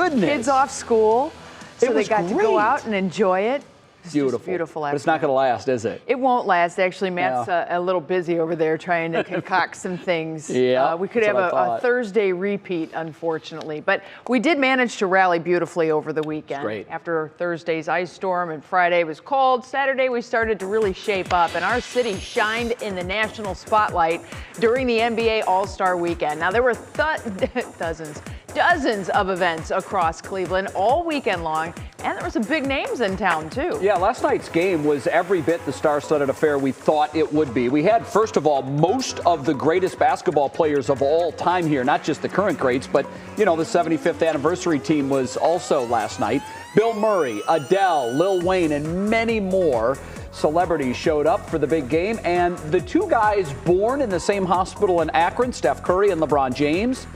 goodness. Kids off school, so they got to go great. out and enjoy it. It's Beautiful. just beautiful. But it's not going to last, is it? It won't last. Actually, Matt's a little busy over there trying to concoct some things. Yeah, we could have a Thursday repeat, unfortunately. But we did manage to rally beautifully over the weekend. Great. After Thursday's ice storm and Friday was cold, Saturday we started to really shape up, and our city shined in the national spotlight during the NBA All-Star Weekend. Now, there were dozens of events across Cleveland all weekend long, and there were some big names in town, too. Yeah, last night's game was every bit the star-studded affair we thought it would be. We had, first of all, most of the greatest basketball players of all time here, not just the current greats, but, you know, the 75th anniversary team was also last night. Bill Murray, Adele, Lil Wayne, and many more celebrities showed up for the big game. And the two guys born in the same hospital in Akron, Steph Curry and LeBron James,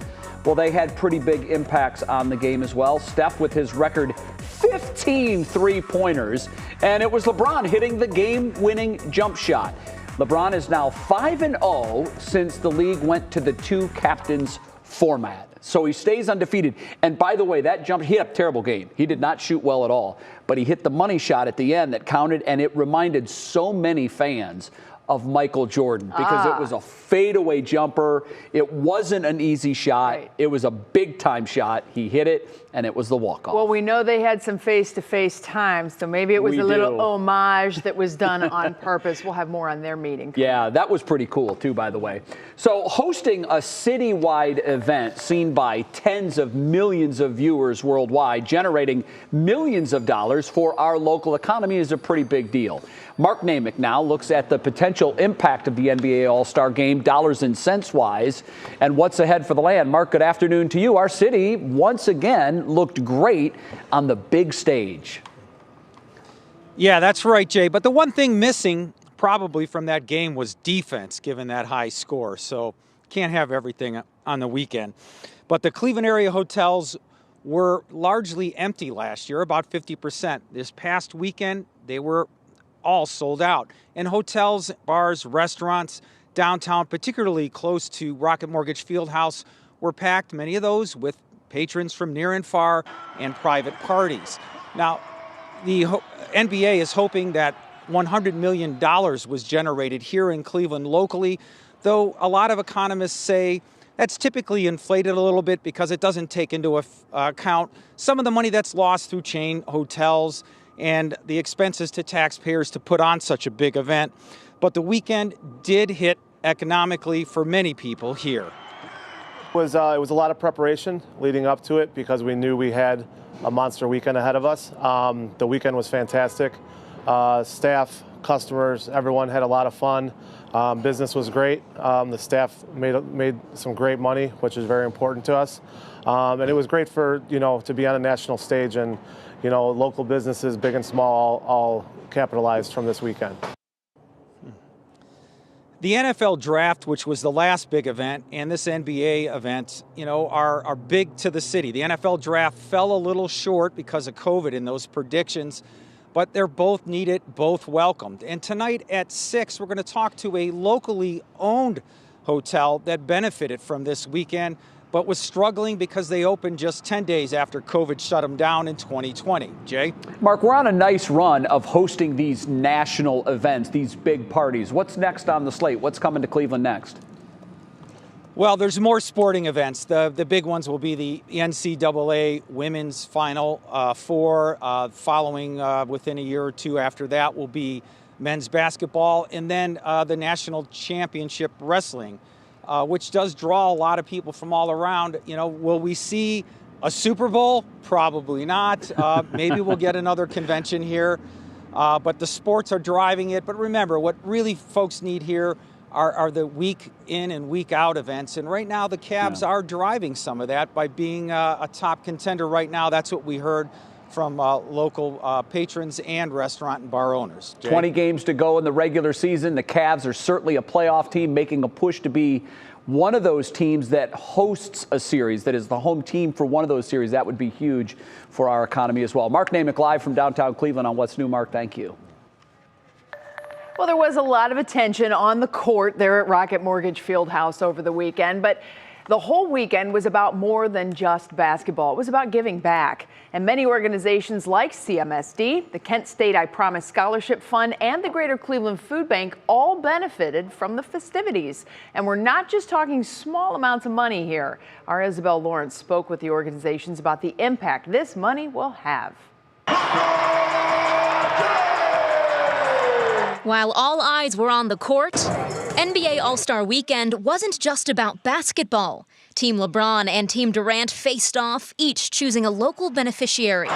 well, they had pretty big impacts on the game as well. Steph with his record 15 three-pointers, and it was LeBron hitting the game-winning jump shot. LeBron is now 5-0 since the league went to the two captains format. So he stays undefeated. And by the way, that jump, he had a terrible game. He did not shoot well at all, but he hit the money shot at the end that counted, and it reminded so many fans of Michael Jordan because it was a fadeaway jumper. It wasn't an easy shot. Right. It was a big-time shot. He hit it, and it was the walk-off. Well, we know they had some face-to-face time, so maybe it was a little homage that was done on purpose. We'll have more on their meeting. Yeah, that was pretty cool, too, by the way. So hosting a citywide event seen by tens of millions of viewers worldwide, generating millions of dollars for our local economy is a pretty big deal. Mark Namick now looks at the potential impact of the NBA All-Star Game, dollars and cents-wise, and what's ahead for the land. Mark, good afternoon to you. Our city, once again, looked great on the big stage. Yeah, that's right, Jay. But the one thing missing probably from that game was defense, given that high score. So can't have everything on the weekend. But the Cleveland area hotels were largely empty last year, about 50%. This past weekend, they were all sold out. And hotels, bars, restaurants downtown, particularly close to Rocket Mortgage Fieldhouse, were packed, many of those with patrons from near and far and private parties. Now, the NBA is hoping that $100 million was generated here in Cleveland locally, though a lot of economists say that's typically inflated a little bit because it doesn't take into account some of the money that's lost through chain hotels and the expenses to taxpayers to put on such a big event. But the weekend did hit economically for many people here. It was a lot of preparation leading up to it because we knew we had a monster weekend ahead of us. The weekend was fantastic. Staff, customers, everyone had a lot of fun. Business was great. The staff made some great money, which is very important to us. And it was great for, to be on a national stage, and, local businesses, big and small, all capitalized from this weekend. The NFL draft, which was the last big event, and this NBA event, are big to the city. The NFL draft fell a little short because of COVID in those predictions, but they're both needed, both welcomed. And tonight at 6, we're going to talk to a locally owned hotel that benefited from this weekend, but was struggling because they opened just 10 days after COVID shut them down in 2020. Jay? Mark, we're on a nice run of hosting these national events, these big parties. What's next on the slate? What's coming to Cleveland next? Well, there's more sporting events. The big ones will be the NCAA Women's Final Four. Following within a year or two after that will be men's basketball, and then the National Championship Wrestling, which does draw a lot of people from all around. Will we see a Super Bowl? Probably not. Maybe we'll get another convention here. But the sports are driving it. But remember, what really folks need here are the week in and week out events. And right now the Cavs are driving some of that by being a top contender right now. That's what we heard from local patrons and restaurant and bar owners. Jay? 20 games to go in the regular season. The Cavs are certainly a playoff team, making a push to be one of those teams that hosts a series, that is the home team for one of those series. That would be huge for our economy as well. Mark Namick live from downtown Cleveland on What's New. Mark, thank you. Well, there was a lot of attention on the court there at Rocket Mortgage Fieldhouse over the weekend, but The whole weekend was about more than just basketball. It was about giving back. And many organizations like CMSD, the Kent State I Promise Scholarship Fund, and the Greater Cleveland Food Bank all benefited from the festivities. And we're not just talking small amounts of money here. Our Isabel Lawrence spoke with the organizations about the impact this money will have. While all eyes were on the court, NBA All-Star Weekend wasn't just about basketball. Team LeBron and Team Durant faced off, each choosing a local beneficiary.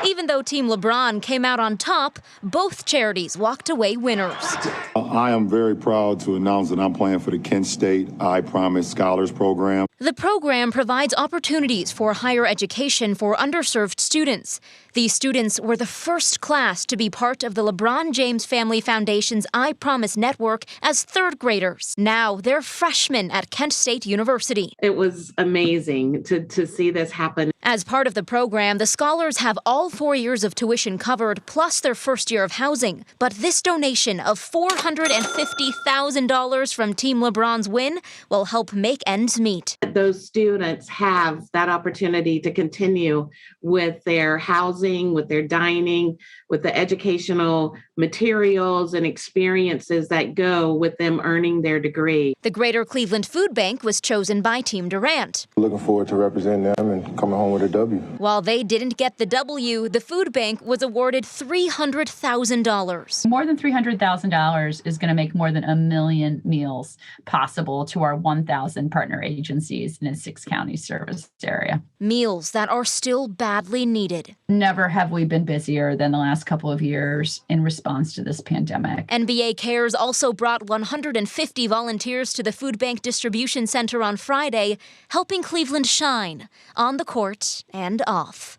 Even though Team LeBron came out on top, both charities walked away winners. I am very proud to announce that I'm playing for the Kent State I Promise Scholars Program. The program provides opportunities for higher education for underserved students. These students were the first class to be part of the LeBron James Family Foundation's I Promise network as third graders. Now they're freshmen at Kent State University. It was amazing to see this happen. As part of the program, the scholars have all 4 years of tuition covered, plus their first year of housing. But this donation of $450,000 from Team LeBron's win will help make ends meet. Those students have that opportunity to continue with their housing, with their dining, with the educational materials and experiences that go with them earning their degree. The Greater Cleveland Food Bank was chosen by Team Durant. Looking forward to representing them and coming home with a W. While they didn't get the W, the food bank was awarded $300,000. More than $300,000 is going to make more than 1 million meals possible to our 1,000 partner agencies in a 6-county service area. Meals that are still badly needed. Never have we been busier than the last couple of years in response to this pandemic. NBA Cares also brought 150 volunteers to the food bank distribution center on Friday, helping Cleveland shine on the court and off.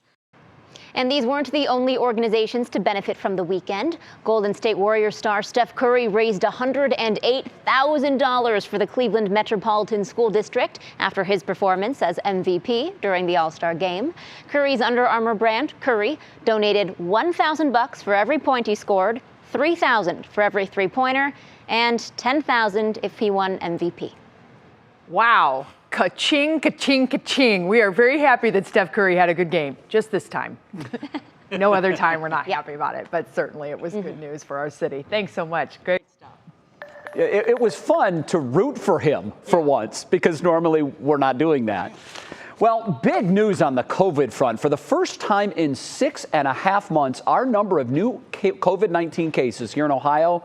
And these weren't the only organizations to benefit from the weekend. Golden State Warriors star Steph Curry raised $108,000 for the Cleveland Metropolitan School District after his performance as MVP during the All-Star Game. Curry's Under Armour brand, Curry, donated $1,000 for every point he scored, $3,000 for every three-pointer, and $10,000 if he won MVP. Wow. Ka-ching, ka-ching, ka-ching. We are very happy that Steph Curry had a good game, just this time. No other time we're not happy about it, but certainly it was good news for our city. Thanks so much. Great stuff. It was fun to root for him for once, because normally we're not doing that. Well, big news on the COVID front. For the first time in 6.5 months, our number of new COVID-19 cases here in Ohio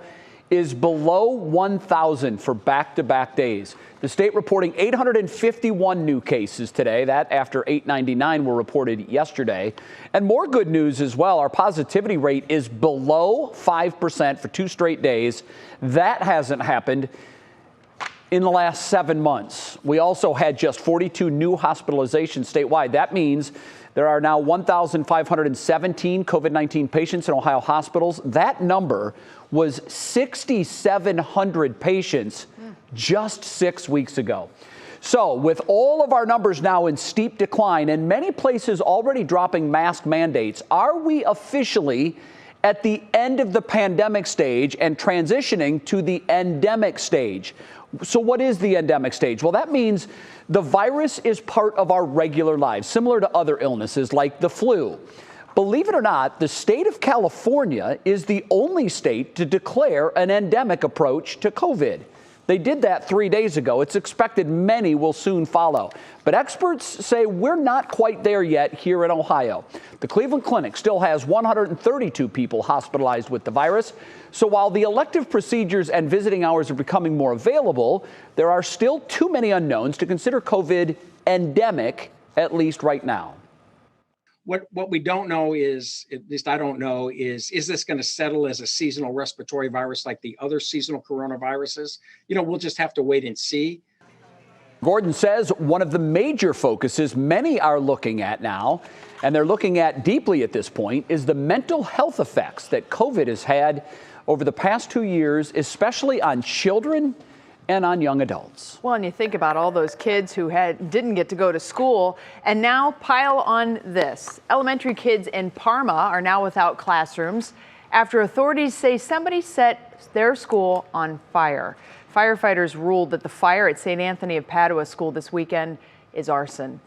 is below 1,000 for back-to-back days. The state reporting 851 new cases today. That after 899 were reported yesterday. And more good news as well. Our positivity rate is below 5% for 2 straight days. That hasn't happened in the last 7 months. We also had just 42 new hospitalizations statewide. That means there are now 1,517 COVID-19 patients in Ohio hospitals. That number was 6,700 patients just 6 weeks ago. So with all of our numbers now in steep decline and many places already dropping mask mandates, are we officially at the end of the pandemic stage and transitioning to the endemic stage? So what is the endemic stage? Well, that means the virus is part of our regular lives, similar to other illnesses like the flu. Believe it or not, the state of California is the only state to declare an endemic approach to COVID. They did that 3 days ago. It's expected many will soon follow. But experts say we're not quite there yet here in Ohio. The Cleveland Clinic still has 132 people hospitalized with the virus. So while the elective procedures and visiting hours are becoming more available, there are still too many unknowns to consider COVID endemic, at least right now. What we don't know is, at least I don't know, is this going to settle as a seasonal respiratory virus like the other seasonal coronaviruses? You know, we'll just have to wait and see. Gordon says one of the major focuses many are looking at now, and they're looking at deeply at this point, is the mental health effects that COVID has had over the past 2 years, especially on children and on young adults. Well, and you think about all those kids who didn't get to go to school, and now pile on this. Elementary kids in Parma are now without classrooms after authorities say somebody set their school on fire. Firefighters ruled that the fire at St. Anthony of Padua School this weekend is arson.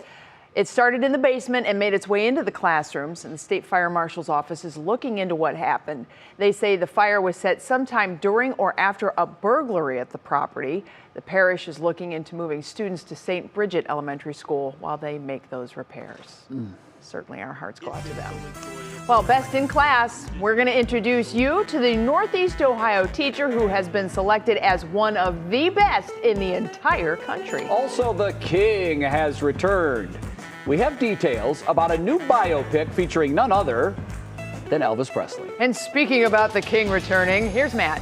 It started in the basement and made its way into the classrooms, and the state fire marshal's office is looking into what happened. They say the fire was set sometime during or after a burglary at the property. The parish is looking into moving students to St. Bridget Elementary School while they make those repairs. Certainly our hearts go out to them. Well, best in class, we're going to introduce you to the Northeast Ohio teacher who has been selected as one of the best in the entire country. Also, the king has returned. We have details about a new biopic featuring none other than Elvis Presley. And speaking about the king returning, here's Matt.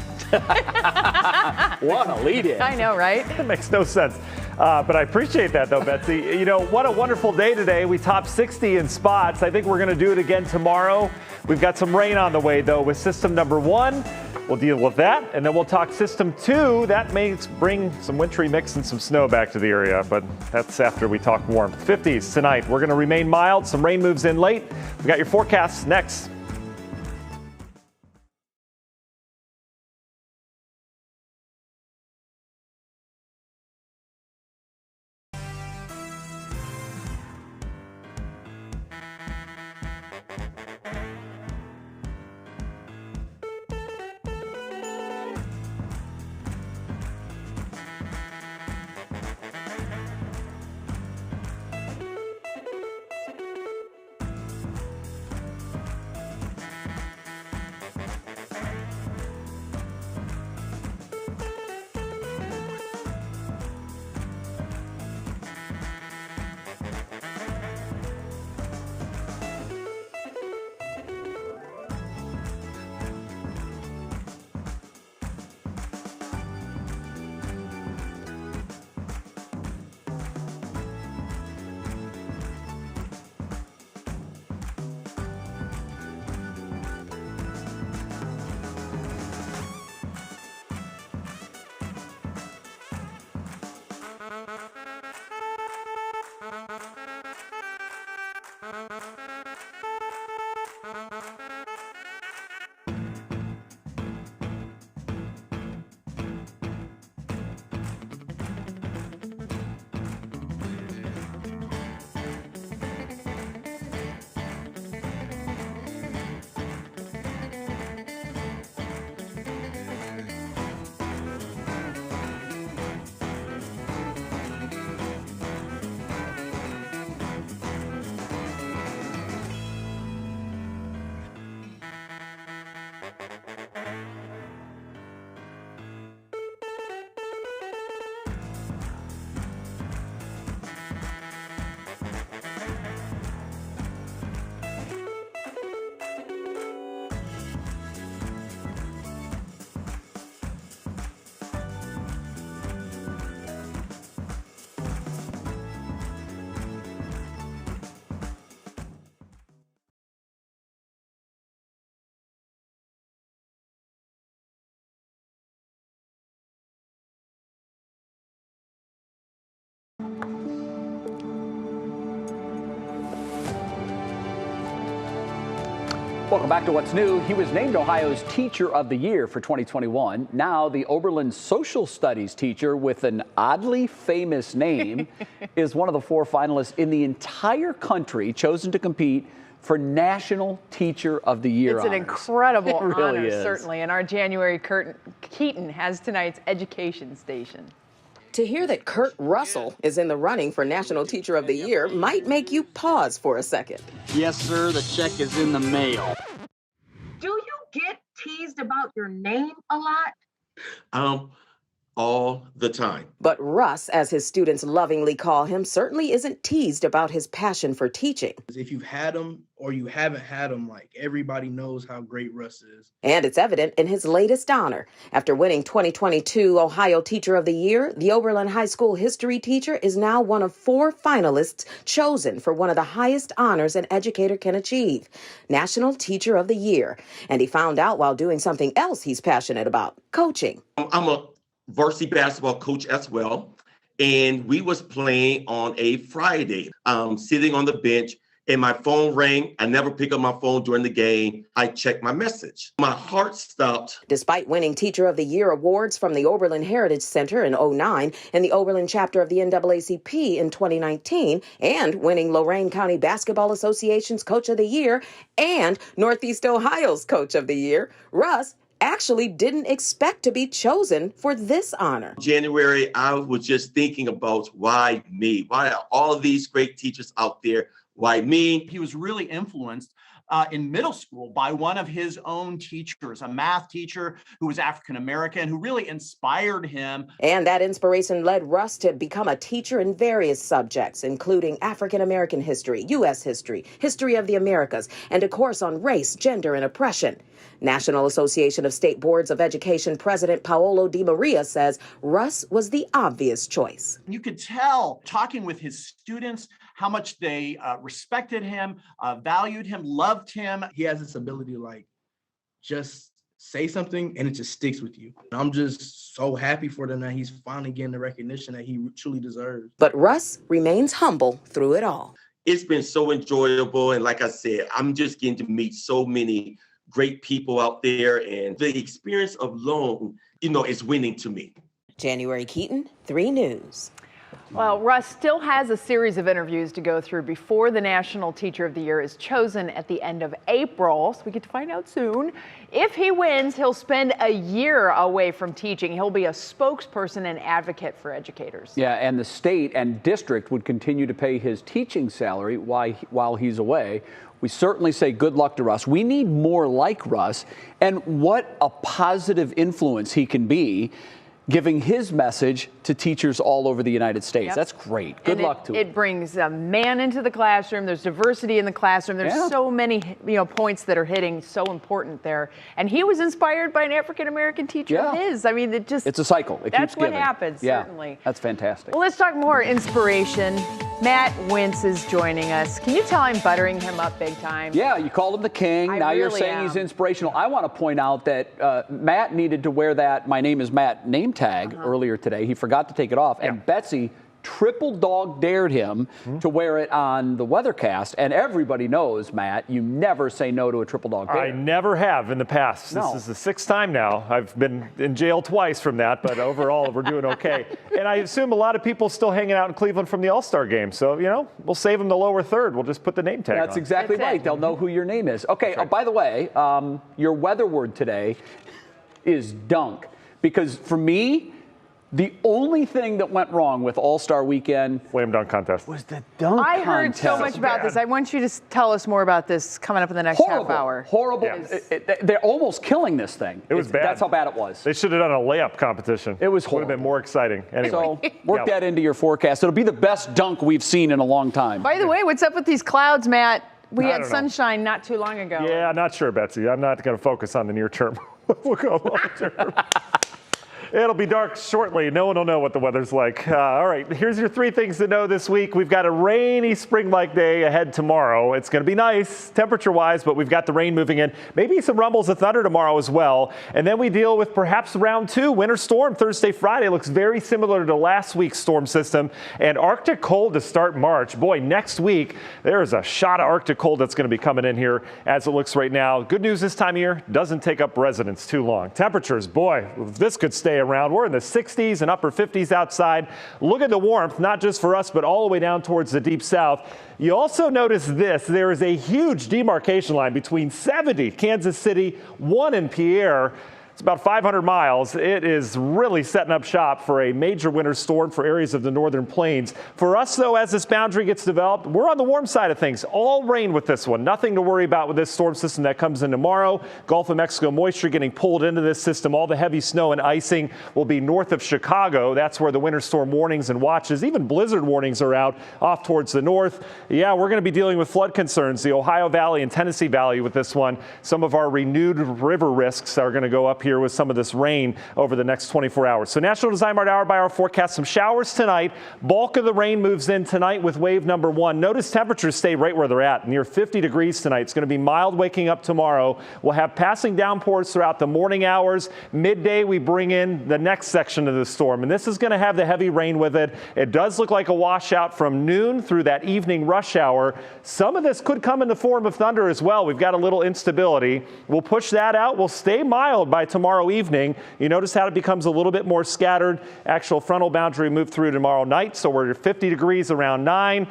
What a lead-in. I know, right? It makes no sense. But I appreciate that, though, Betsy. You know, what a wonderful day today. We topped 60 in spots. I think we're going to do it again tomorrow. We've got some rain on the way, though, with system number 1. We'll deal with that, and then we'll talk system 2. That may bring some wintry mix and some snow back to the area, but that's after we talk warmth. 50s tonight. We're going to remain mild. Some rain moves in late. We got your forecasts next. Welcome back to What's New. He was named Ohio's Teacher of the Year for 2021. Now the Oberlin Social Studies teacher with an oddly famous name is one of the 4 finalists in the entire country chosen to compete for National Teacher of the Year It's honors. an incredible It really honor, is. certainly. And our January Keaton has tonight's education station. To hear that Kurt Russell is in the running for National Teacher of the Year might make you pause for a second. Yes, sir, the check is in the mail. Do you get teased about your name a lot? All the time. But Russ, as his students lovingly call him, certainly isn't teased about his passion for teaching. If you've had him or you haven't had him, like, everybody knows how great Russ is. And it's evident in his latest honor. After winning 2022 Ohio Teacher of the Year, the Oberlin High School history teacher is now one of 4 finalists chosen for one of the highest honors an educator can achieve, National Teacher of the Year. And he found out while doing something else he's passionate about, coaching. I'm a varsity basketball coach as well. And we was playing on a Friday, sitting on the bench, and my phone rang. I never pick up my phone during the game. I checked my message. My heart stopped. Despite winning Teacher of the Year awards from the Oberlin Heritage Center in 2009 and the Oberlin chapter of the NAACP in 2019, and winning Lorain County Basketball Association's Coach of the Year and Northeast Ohio's Coach of the Year, Russ actually didn't expect to be chosen for this honor. January, I was just thinking about why me? Why are all of these great teachers out there? Why me? He was really influenced in middle school by one of his own teachers, a math teacher who was African-American, who really inspired him. And that inspiration led Russ to become a teacher in various subjects, including African-American history, U.S. history, history of the Americas, and a course on race, gender, and oppression. National Association of State Boards of Education President Paolo Di Maria says Russ was the obvious choice. You could tell, talking with his students, how much they respected him, valued him, loved him. He has this ability to like just say something and it just sticks with you. I'm just so happy for them that he's finally getting the recognition that he truly deserves. But Russ remains humble through it all. It's been so enjoyable. And like I said, I'm just getting to meet so many great people out there. And the experience alone, is winning to me. January Keaton, 3 News. Well, Russ still has a series of interviews to go through before the National Teacher of the Year is chosen at the end of April, so we get to find out soon. If he wins, he'll spend a year away from teaching. He'll be a spokesperson and advocate for educators. Yeah, and the state and district would continue to pay his teaching salary while he's away. We certainly say good luck to Russ. We need more like Russ, and what a positive influence he can be, giving his message to teachers all over the United States. Yep. That's great. Good luck to him. It brings a man into the classroom. There's diversity in the classroom. There's so many points that are hitting so important there. And he was inspired by an African-American teacher of his. I mean, it's a cycle. It keeps giving. That's what happens, certainly. That's fantastic. Well, let's talk more inspiration. Matt Wentz is joining us. Can you tell I'm buttering him up big time? Yeah, you called him the king. Now you're really saying he's inspirational. I want to point out that Matt needed to wear that "My name is Matt" name tag earlier today. He forgot to take it off, and Betsy triple dog dared him to wear it on the weathercast. And everybody knows, Matt, you never say no to a triple dog dare. I never have in the past. No. This is the 6th time now. I've been in jail twice from that, but overall we're doing okay. And I assume a lot of people still hanging out in Cleveland from the All-Star game. So, we'll save them the lower third. We'll just put the name tag on. That's exactly right. They'll know who your name is. Okay, by the way, your weather word today is dunk. Because for me, the only thing that went wrong with All-Star Weekend slam dunk contest was the dunk contest. I heard so much about this. I want you to tell us more about this coming up in the next half hour. Horrible. They're almost killing this thing. It was bad. That's how bad it was. They should have done a layup competition. It was horrible. Would have been more exciting. Anyway. So work that into your forecast. It'll be the best dunk we've seen in a long time. By the way, what's up with these clouds, Matt? We had don't know. sunshine not too long ago. Yeah, I'm not sure, Betsy. I'm not going to focus on the near term. We'll go long term. It'll be dark shortly. No one will know what the weather's like. All right, here's your 3 things to know this week. We've got a rainy spring-like day ahead tomorrow. It's going to be nice temperature-wise, but we've got the rain moving in. Maybe some rumbles of thunder tomorrow as well. And then we deal with perhaps round 2, winter storm Thursday, Friday. Looks very similar to last week's storm system. And Arctic cold to start March. Boy, next week, there's a shot of Arctic cold that's going to be coming in here as it looks right now. Good news this time of year, doesn't take up residence too long. Temperatures, boy, this could stay around. We're in the 60s and upper 50s outside. Look at the warmth, not just for us, but all the way down towards the deep south. You also notice this. There is a huge demarcation line between 70, Kansas City, 1 in Pierre. It's about 500 miles. It is really setting up shop for a major winter storm for areas of the northern plains. For us, though, as this boundary gets developed, we're on the warm side of things. All rain with this one. Nothing to worry about with this storm system that comes in tomorrow. Gulf of Mexico moisture getting pulled into this system. All the heavy snow and icing will be north of Chicago. That's where the winter storm warnings and watches, even blizzard warnings, are out off towards the north. Yeah, we're going to be dealing with flood concerns, the Ohio Valley and Tennessee Valley with this one. Some of our renewed river risks are going to go up here with some of this rain over the next 24 hours. So National Design Mart hour-by-hour forecast, some showers tonight. Bulk of the rain moves in tonight with wave number 1. Notice temperatures stay right where they're at, near 50 degrees tonight. It's going to be mild waking up tomorrow. We'll have passing downpours throughout the morning hours. Midday, we bring in the next section of the storm, and this is going to have the heavy rain with it. It does look like a washout from noon through that evening rush hour. Some of this could come in the form of thunder as well. We've got a little instability. We'll push that out. We'll stay mild by tomorrow evening. You notice how it becomes a little bit more scattered. Actual frontal boundary move through tomorrow night, so we're at 50 degrees around 9.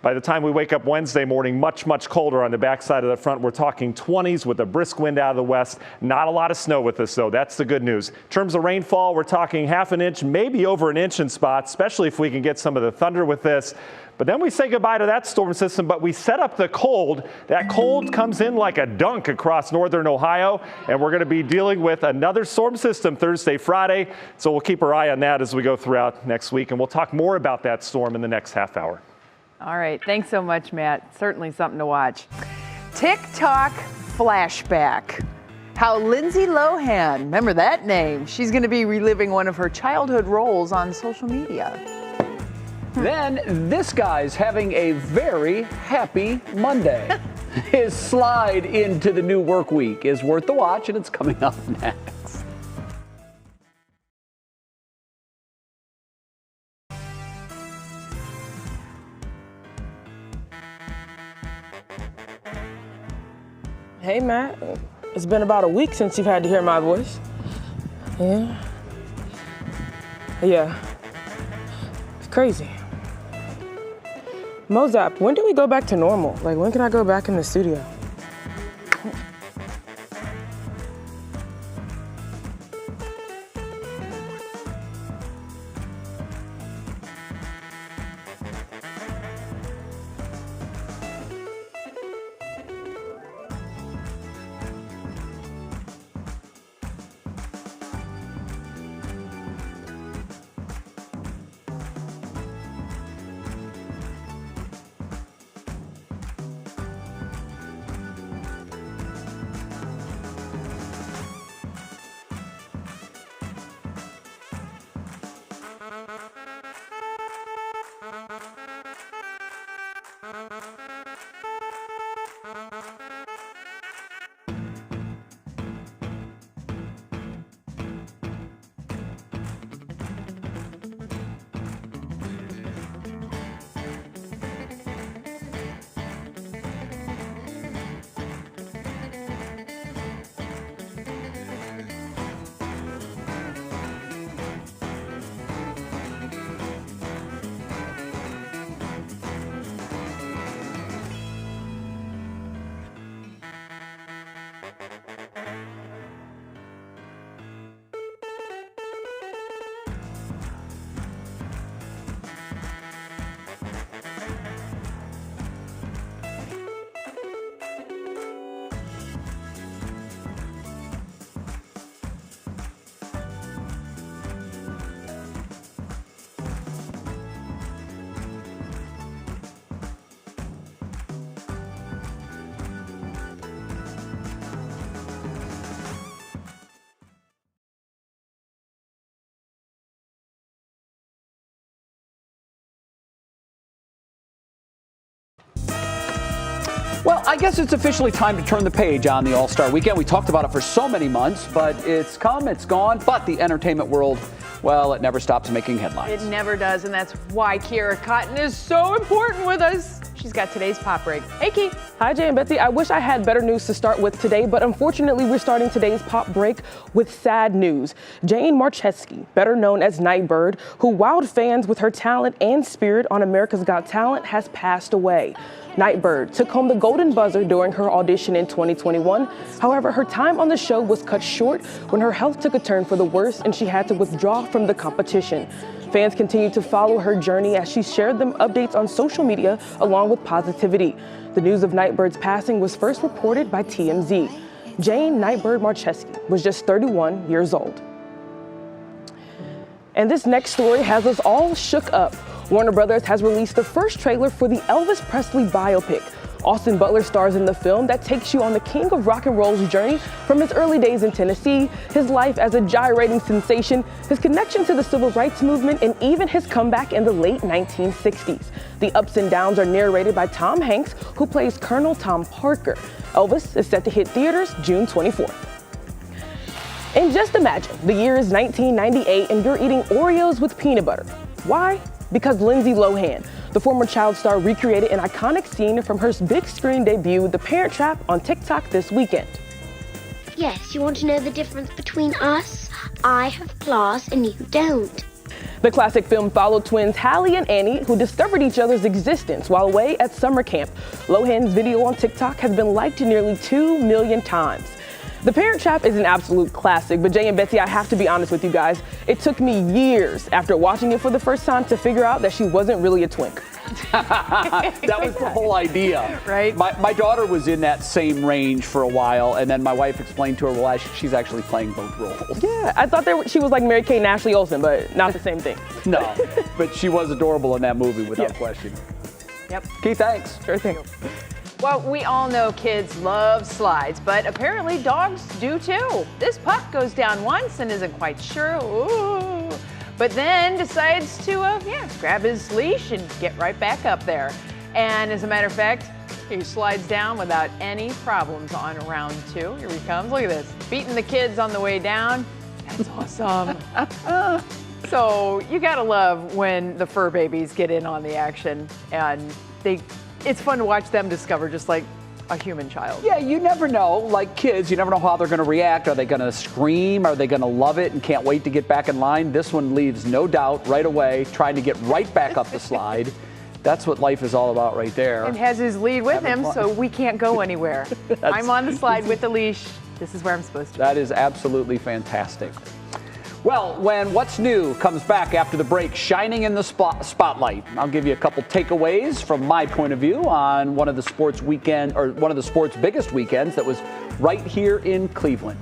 By the time we wake up Wednesday morning, much, much colder on the backside of the front. We're talking 20s with a brisk wind out of the west. Not a lot of snow with us, though. That's the good news. In terms of rainfall, we're talking half an inch, maybe over an inch in spots, especially if we can get some of the thunder with this. But then we say goodbye to that storm system, but we set up the cold. That cold comes in like a dunk across northern Ohio, and we're going to be dealing with another storm system Thursday, Friday. So we'll keep our eye on that as we go throughout next week, and we'll talk more about that storm in the next half hour. All right. Thanks so much, Matt. Certainly something to watch. TikTok flashback. How Lindsay Lohan, remember that name, she's going to be reliving one of her childhood roles on social media. Then this guy's having a very happy Monday. His slide into the new work week is worth the watch, and it's coming up next. Hey, Matt. It's been about a week since you've had to hear my voice. Yeah. Yeah. It's crazy. Mozap, when do we go back to normal? Like, when can I go back in the studio? Well, I guess it's officially time to turn the page on the All-Star Weekend. We talked about it for so many months, but it's come, it's gone. But the entertainment world, well, it never stops making headlines. It never does, and that's why Kiera Cotton is so important with us. She's got today's pop break. Hey, Key. Hi, Jay and Betsy. I wish I had better news to start with today, but unfortunately, we're starting today's pop break with sad news. Jane Marcheski, better known as Nightbirde, who wowed fans with her talent and spirit on America's Got Talent, has passed away. Nightbirde took home the Golden Buzzer during her audition in 2021. However, her time on the show was cut short when her health took a turn for the worse and she had to withdraw from the competition. Fans continued to follow her journey as she shared them updates on social media along with positivity. The news of Nightbirde's passing was first reported by TMZ. Jane Nightbirde Marcheski was just 31 years old. And this next story has us all shook up. Warner Brothers has released the first trailer for the Elvis Presley biopic. Austin Butler stars in the film that takes you on the king of rock and roll's journey from his early days in Tennessee, his life as a gyrating sensation, his connection to the civil rights movement, and even his comeback in the late 1960s. The ups and downs are narrated by Tom Hanks, who plays Colonel Tom Parker. Elvis is set to hit theaters June 24th. And just imagine, the year is 1998 and you're eating Oreos with peanut butter. Why? Because Lindsay Lohan, the former child star, recreated an iconic scene from her big screen debut, The Parent Trap, on TikTok this weekend. Yes, you want to know the difference between us? I have class and you don't. The classic film followed twins Hallie and Annie, who discovered each other's existence while away at summer camp. Lohan's video on TikTok has been liked nearly 2 million times. The Parent Trap is an absolute classic, but Jay and Betsy, I have to be honest with you guys. It took me years after watching it for the first time to figure out that she wasn't really a twink. That was the whole idea. Right. My daughter was in that same range for a while, and then my wife explained to her, well, she's actually playing both roles. Yeah, I thought she was like Mary-Kate and Ashley Olsen, but not the same thing. No, but she was adorable in that movie without question. Yep. Keith, thanks. Sure thing. Well, we all know kids love slides, but apparently dogs do too. This pup goes down once and isn't quite sure, but then decides to, grab his leash and get right back up there. And as a matter of fact, he slides down without any problems on round 2. Here he comes. Look at this. Beating the kids on the way down. That's awesome. So you gotta love when the fur babies get in on the action, and it's fun to watch them discover just like a human child. Yeah, you never know. Like kids, you never know how they're going to react. Are they going to scream? Are they going to love it and can't wait to get back in line? This one leaves no doubt right away, trying to get right back up the slide. That's what life is all about right there. And has his lead with him, so we can't go anywhere. I'm on the slide with the leash. This is where I'm supposed to be. That is absolutely fantastic. Well, when What's New comes back after the break, shining in the spotlight, I'll give you a couple takeaways from my point of view on one of the sports biggest weekends that was right here in Cleveland.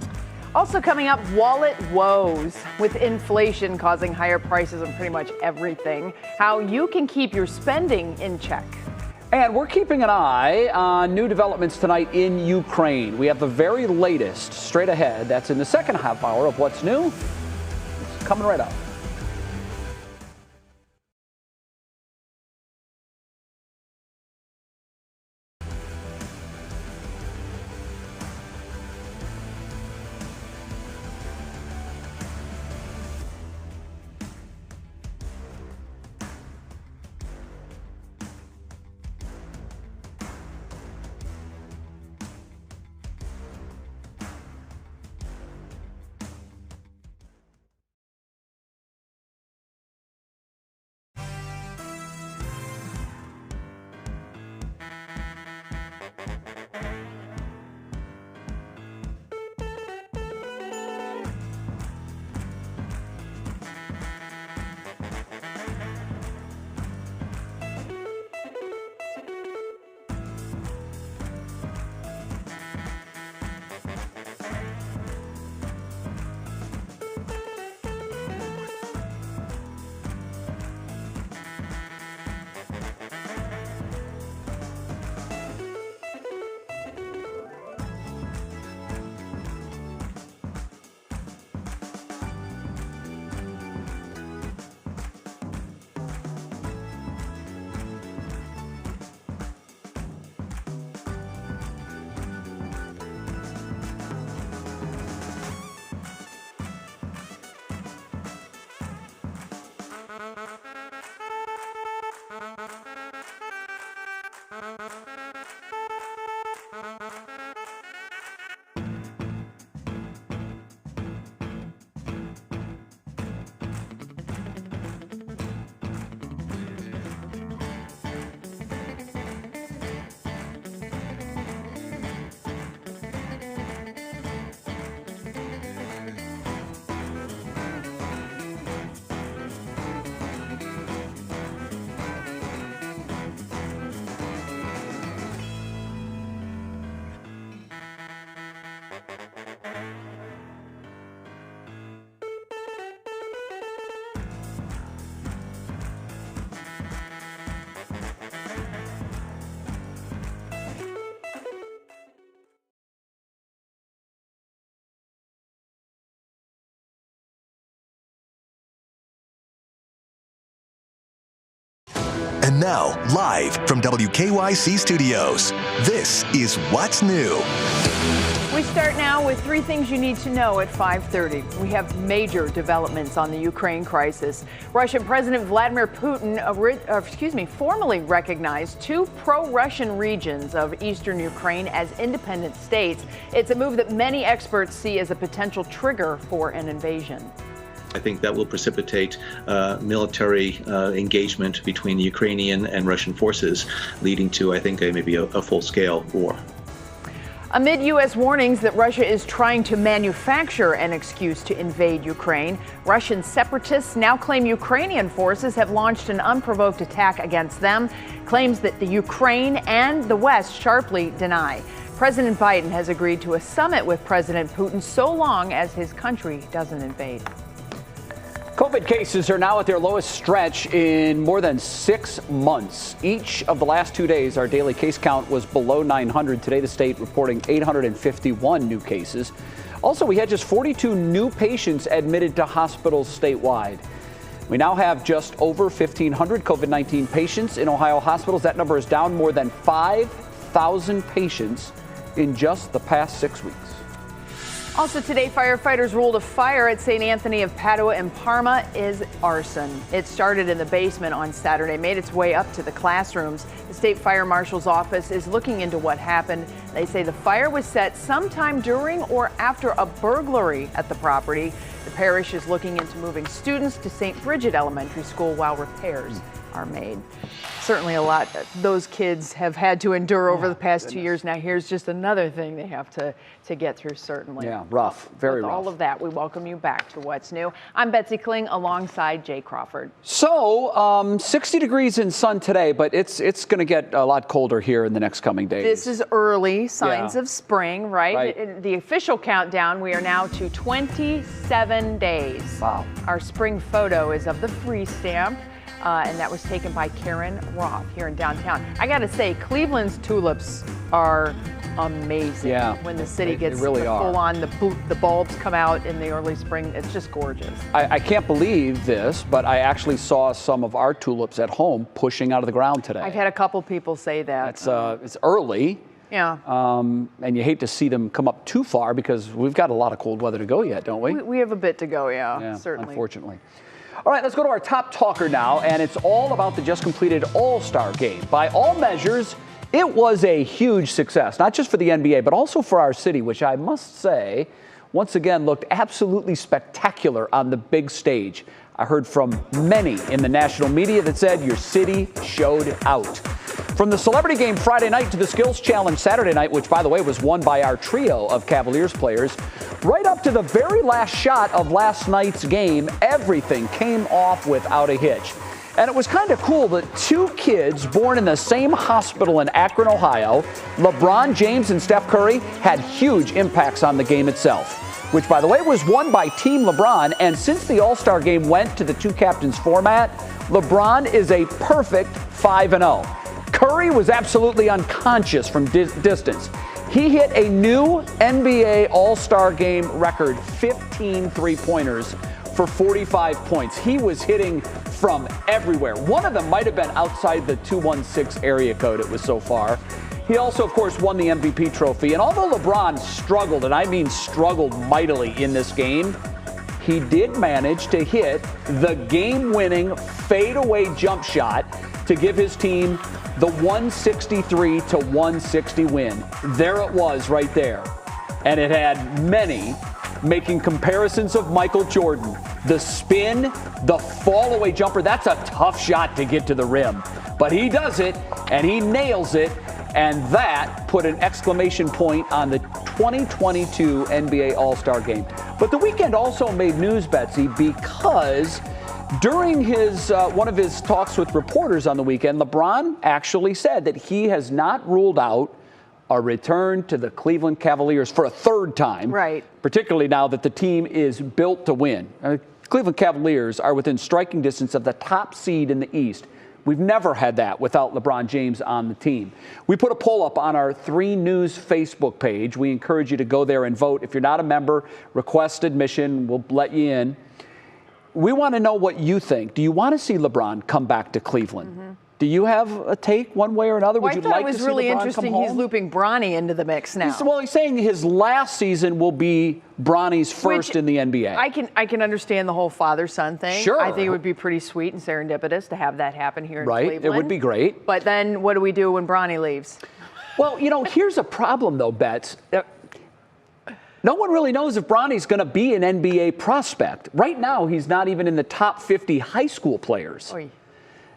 Also coming up, wallet woes with inflation causing higher prices on pretty much everything. How you can keep your spending in check. And we're keeping an eye on new developments tonight in Ukraine. We have the very latest straight ahead. That's in the second half hour of What's New. It's coming right up. And now, live from WKYC Studios, this is What's New. We start now with 3 things you need to know at 5:30. We have major developments on the Ukraine crisis. Russian President Vladimir Putin formally recognized 2 pro-Russian regions of eastern Ukraine as independent states. It's a move that many experts see as a potential trigger for an invasion. I think that will precipitate military engagement between the Ukrainian and Russian forces, leading to, I think, maybe a full-scale war. Amid U.S. warnings that Russia is trying to manufacture an excuse to invade Ukraine, Russian separatists now claim Ukrainian forces have launched an unprovoked attack against them, claims that the Ukraine and the West sharply deny. President Biden has agreed to a summit with President Putin so long as his country doesn't invade. COVID cases are now at their lowest stretch in more than 6 months. Each of the last 2 days, our daily case count was below 900. Today, the state reporting 851 new cases. Also, we had just 42 new patients admitted to hospitals statewide. We now have just over 1,500 COVID-19 patients in Ohio hospitals. That number is down more than 5,000 patients in just the past 6 weeks. Also today, firefighters ruled a fire at St. Anthony of Padua in Parma is arson. It started in the basement on Saturday, made its way up to the classrooms. The state fire marshal's office is looking into what happened. They say the fire was set sometime during or after a burglary at the property. The parish is looking into moving students to St. Bridget Elementary School while repairs are made. Certainly a lot those kids have had to endure over the past 2 years. Now here's just another thing they have to get through, certainly. Yeah, rough, very rough. With all of that, we welcome you back to What's New. I'm Betsy Kling alongside Jay Crawford. So 60 degrees in sun today, but it's going to get a lot colder here in the next coming days. This is early signs of spring, right? In the official countdown, we are now to 27 days. Wow. Our spring photo is of the free stamp. And that was taken by Karen Roth here in downtown. I got to say, Cleveland's tulips are amazing. Yeah, when the city gets really full on, the bulbs come out in the early spring. It's just gorgeous. I can't believe this, but I actually saw some of our tulips at home pushing out of the ground today. I've had a couple people say that. It's early. Yeah. And you hate to see them come up too far because we've got a lot of cold weather to go yet, don't we? We have a bit to go, yeah, certainly. Unfortunately. All right, let's go to our top talker now, and it's all about the just completed All-Star game. By all measures, it was a huge success, not just for the NBA, but also for our city, which I must say, once again, looked absolutely spectacular on the big stage. I heard from many in the national media that said your city showed out. From the Celebrity Game Friday night to the Skills Challenge Saturday night, which, by the way, was won by our trio of Cavaliers players, right up to the very last shot of last night's game, everything came off without a hitch. And it was kind of cool that 2 kids born in the same hospital in Akron, Ohio, LeBron James and Steph Curry, had huge impacts on the game itself, which, by the way, was won by Team LeBron. And since the All-Star game went to the 2 captains format, LeBron is a perfect 5-0. Curry was absolutely unconscious from distance. He hit a new NBA All-Star game record, 15 three-pointers for 45 points. He was hitting from everywhere. One of them might have been outside the 216 area code, it was so far. He also, of course, won the MVP trophy. And although LeBron struggled, and I mean struggled mightily in this game, he did manage to hit the game-winning fadeaway jump shot to give his team the 163-160 win. There it was right there. And it had many making comparisons of Michael Jordan. The spin, the fall-away jumper, that's a tough shot to get to the rim. But he does it, and he nails it, and that put an exclamation point on the 2022 NBA All-Star Game. But the weekend also made news, Betsy, because during one of his talks with reporters on the weekend, LeBron actually said that he has not ruled out a return to the Cleveland Cavaliers for a 3rd time. Right. Particularly now that the team is built to win. Cleveland Cavaliers are within striking distance of the top seed in the East. We've never had that without LeBron James on the team. We put a poll up on our 3 News Facebook page. We encourage you to go there and vote. If you're not a member, request admission. We'll let you in. We want to know what you think. Do you want to see LeBron come back to Cleveland? Do you have a take one way or another? Well, Would you like it was to see really LeBron interesting. come home? He's looping Bronny into the mix now. He's saying his last season will be Bronny's first in the NBA. I can understand the whole father-son thing. Sure. I think it would be pretty sweet and serendipitous to have that happen here in Cleveland. It would be great. But then what do we do when Bronny leaves? Well, here's a problem, though, Bets. No one really knows if Bronny's going to be an NBA prospect. Right now, he's not even in the top 50 high school players. Oy.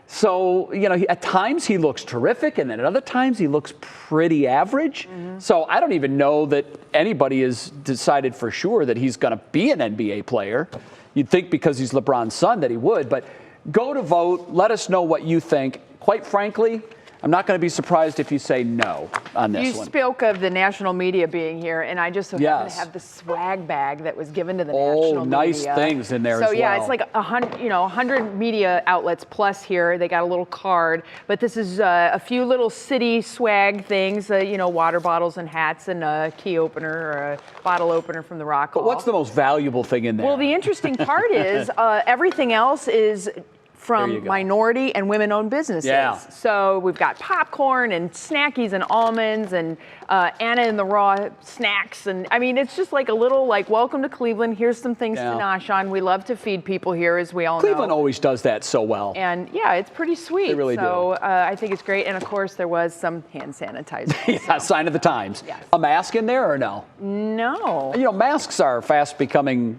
So, at times he looks terrific, and then at other times he looks pretty average. Mm-hmm. So I don't even know that anybody has decided for sure that he's going to be an NBA player. You'd think because he's LeBron's son that he would, but go to vote. Let us know what you think. Quite frankly, I'm not going to be surprised if you say no on this one. You spoke of the national media being here, and I just so happen to have the swag bag that was given to the national media. Nice things in there as well. So yeah, it's like 100 media outlets plus here. They got a little card, but this is a few little city swag things, water bottles and hats and a key opener or a bottle opener from the Rock Hall. But what's the most valuable thing in there? Well, the interesting part is everything else is from minority and women-owned businesses. Yeah. So we've got popcorn and snackies and almonds and Anna and the Raw snacks. And I mean, it's just like a little welcome to Cleveland. Here's some things to nosh on. We love to feed people here, as we all know. Cleveland always does that so well. And yeah, it's pretty sweet. They really do. So I think it's great. And of course, there was some hand sanitizer. Yeah, sign of the times. Yes. A mask in there or no? No. Masks are fast becoming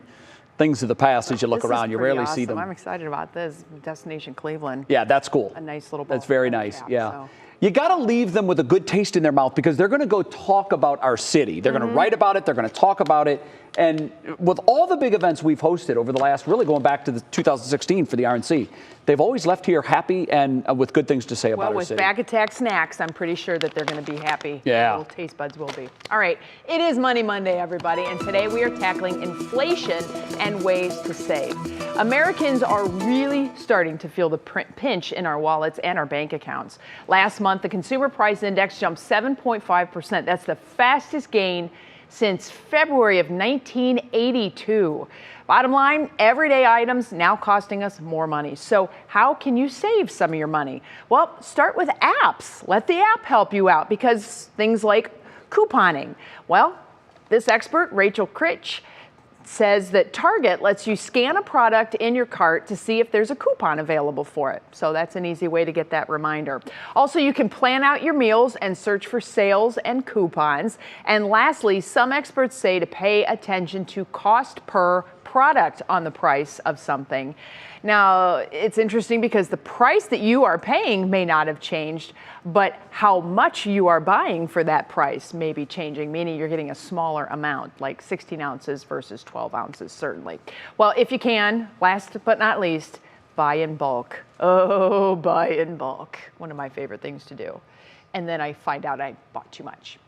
things of the past as you look around. You rarely see them. I'm excited about this. Destination Cleveland. Yeah, that's cool. A nice little That's very nice. cap, Yeah. so. You got to leave them with a good taste in their mouth because they're going to go talk about our city. They're going to write about it. They're going to talk about it. And with all the big events we've hosted over the last, really going back to the 2016 for the RNC, they've always left here happy and with good things to say about our city. Well, with Back Attack snacks, I'm pretty sure that they're going to be happy. Yeah. Little taste buds will be. All right. It is Money Monday, everybody. And today we are tackling inflation and ways to save. Americans are really starting to feel the pinch in our wallets and our bank accounts. Last month, the Consumer Price Index jumped 7.5%. That's the fastest gain since February of 1982. Bottom line, everyday items now costing us more money. So how can you save some of your money? Well, start with apps. Let the app help you out because things like couponing. Well, this expert, Rachel Critch, says that Target lets you scan a product in your cart to see if there's a coupon available for it. So that's an easy way to get that reminder. Also, you can plan out your meals and search for sales and coupons. And lastly, some experts say to pay attention to cost per product on the price of something. Now, it's interesting because the price that you are paying may not have changed, but how much you are buying for that price may be changing, meaning you're getting a smaller amount, like 16 ounces versus 12 ounces, certainly. Well, if you can, last but not least, buy in bulk. Oh, buy in bulk. One of my favorite things to do. And then I find out I bought too much.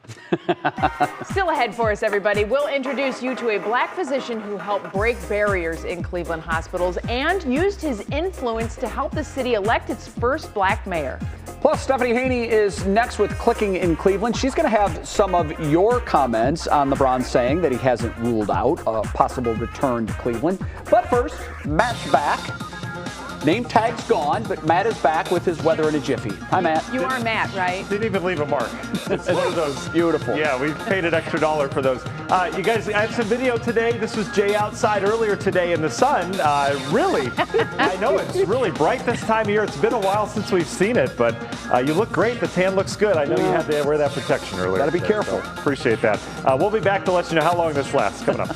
Still ahead for us, everybody. We'll introduce you to a black physician who helped break barriers in Cleveland hospitals and used his influence to help the city elect its first black mayor. Plus, Stephanie Haney is next with Clicking in Cleveland. She's going to have some of your comments on LeBron saying that he hasn't ruled out a possible return to Cleveland. But first, Matt's back. Name tag's gone, but Matt is back with his weather in a jiffy. Hi, Matt. You are Matt, right? Didn't even leave a mark. It's one of those. Beautiful. Yeah, we paid an extra $1 for those. You guys, I have some video today. This was Jay outside earlier today in the sun. Really, I know it's really bright this time of year. It's been a while since we've seen it, but you look great. The tan looks good. I know you had to wear that protection earlier. Got to be careful. So appreciate that. We'll be back to let you know how long this lasts. Coming up.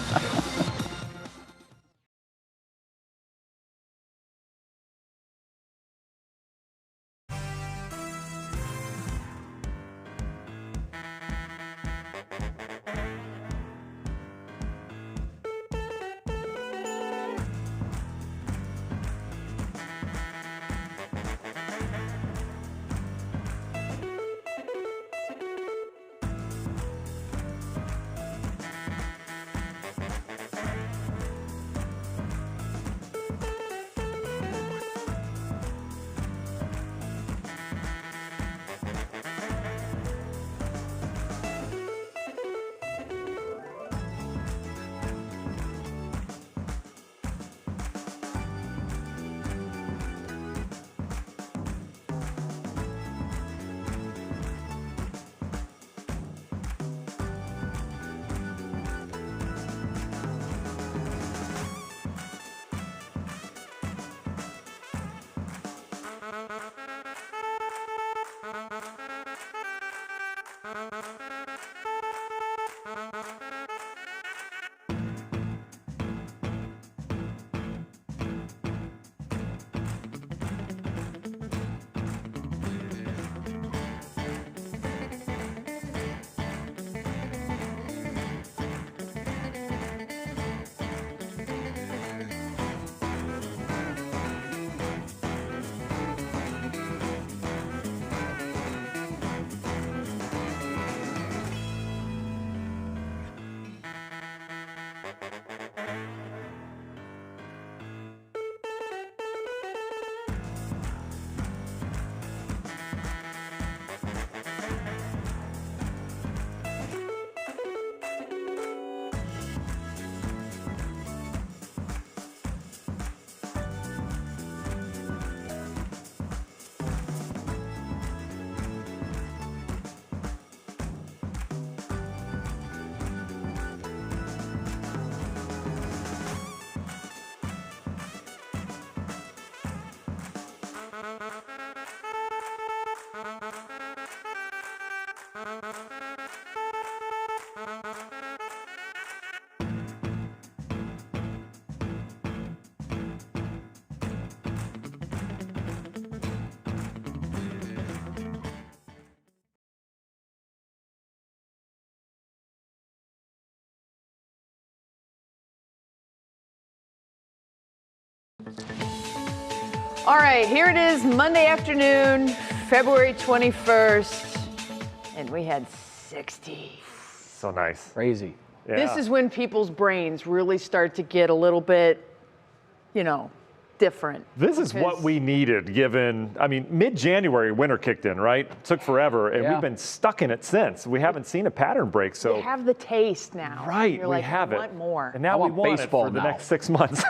All right, here it is, Monday afternoon, February 21st, and we had 60. So nice. Crazy. Yeah. This is when people's brains really start to get a little bit, different. This is what we needed, given, mid-January, winter kicked in, right? Took forever, and we've been stuck in it since. We haven't seen a pattern break, so. We have the taste now. Right, You're we like, have I it. want more. And now we want it for the now. next 6 months,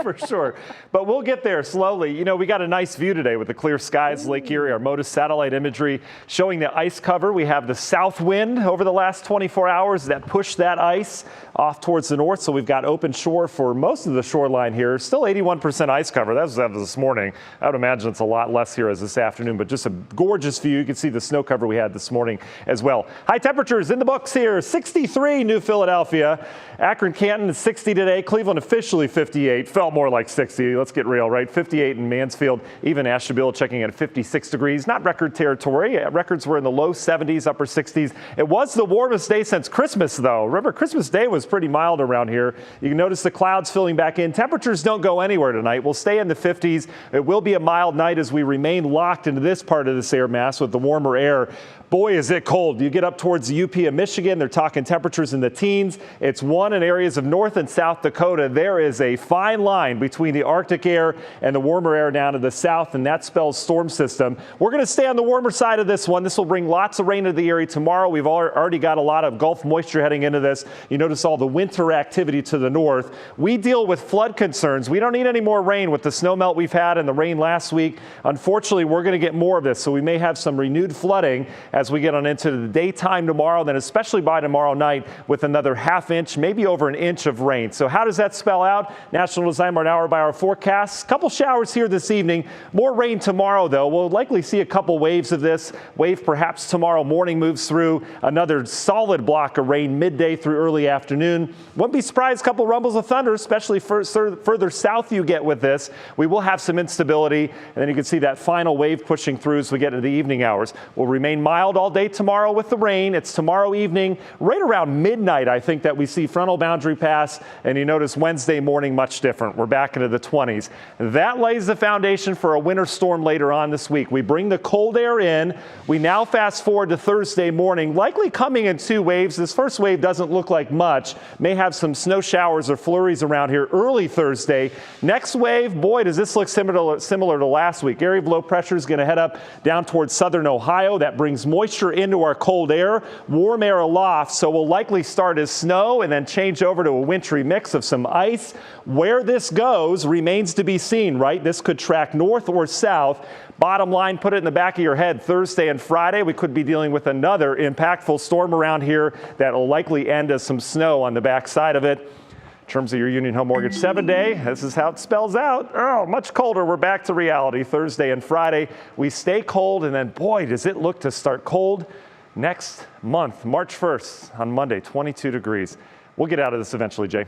for sure. But we'll get there slowly. We got a nice view today with the clear skies, Lake Erie, our MODIS satellite imagery showing the ice cover. We have the south wind over the last 24 hours that pushed that ice off towards the north, so we've got open shore for most of the shoreline here. Still 81% ice cover. That was this morning. I would imagine it's a lot less here as this afternoon, but just a gorgeous view. You can see the snow cover we had this morning as well. High temperatures in the books here. 63 New Philadelphia. Akron, Canton is 60 today. Cleveland officially 58. Felt more like 60. Let's get real, right? 58 in Mansfield. Even Ashtabula checking at 56 degrees. Not record territory. Records were in the low 70s, upper 60s. It was the warmest day since Christmas, though. Remember, Christmas Day was pretty mild around here. You can notice the clouds filling back in. Temperatures don't go anywhere tonight. We'll stay in the 50s. It will be a mild night as we remain locked into this part of this air mass with the warmer air. Boy, is it cold. You get up towards the UP of Michigan, they're talking temperatures in the teens. It's one in areas of North and South Dakota. There is a fine line between the Arctic air and the warmer air down to the south, and that spells storm system. We're going to stay on the warmer side of this one. This will bring lots of rain to the area tomorrow. We've already got a lot of Gulf moisture heading into this. You notice all the winter activity to the north. We deal with flood concerns. We don't need any more rain with the snow melt we've had and the rain last week. Unfortunately, we're going to get more of this, so we may have some renewed flooding as we get on into the daytime tomorrow, then especially by tomorrow night with another ½ inch, maybe over an inch of rain. So how does that spell out? National Design an hour-by-hour forecast. Couple showers here this evening. More rain tomorrow, though. We'll likely see a couple waves of this. Wave perhaps tomorrow morning moves through. Another solid block of rain midday through early afternoon. Wouldn't be surprised, a couple rumbles of thunder, especially further south you get with this. We will have some instability, and then you can see that final wave pushing through as we get into the evening hours. We'll remain mild all day tomorrow with the rain. It's tomorrow evening, right around midnight, I think, that we see frontal boundary pass, and you notice Wednesday morning much different. We're back into the 20s. That lays the foundation for a winter storm later on this week. We bring the cold air in. We now fast forward to Thursday morning, likely coming in 2 waves. This first wave doesn't look like much. May have some snow showers or flurries around here early Thursday. Next wave, boy, does this look similar to last week. Area of low pressure is going to head up down towards southern Ohio. That brings moisture into our cold air, warm air aloft, so we'll likely start as snow and then change over to a wintry mix of some ice. Where this goes remains to be seen, right? This could track north or south. Bottom line, put it in the back of your head, Thursday and Friday, we could be dealing with another impactful storm around here that will likely end as some snow on the backside of it. In terms of your Union Home Mortgage 7-day, this is how it spells out. Oh, much colder. We're back to reality. Thursday and Friday, we stay cold, and then, boy, does it look to start cold next month, March 1st on Monday, 22 degrees. We'll get out of this eventually, Jay.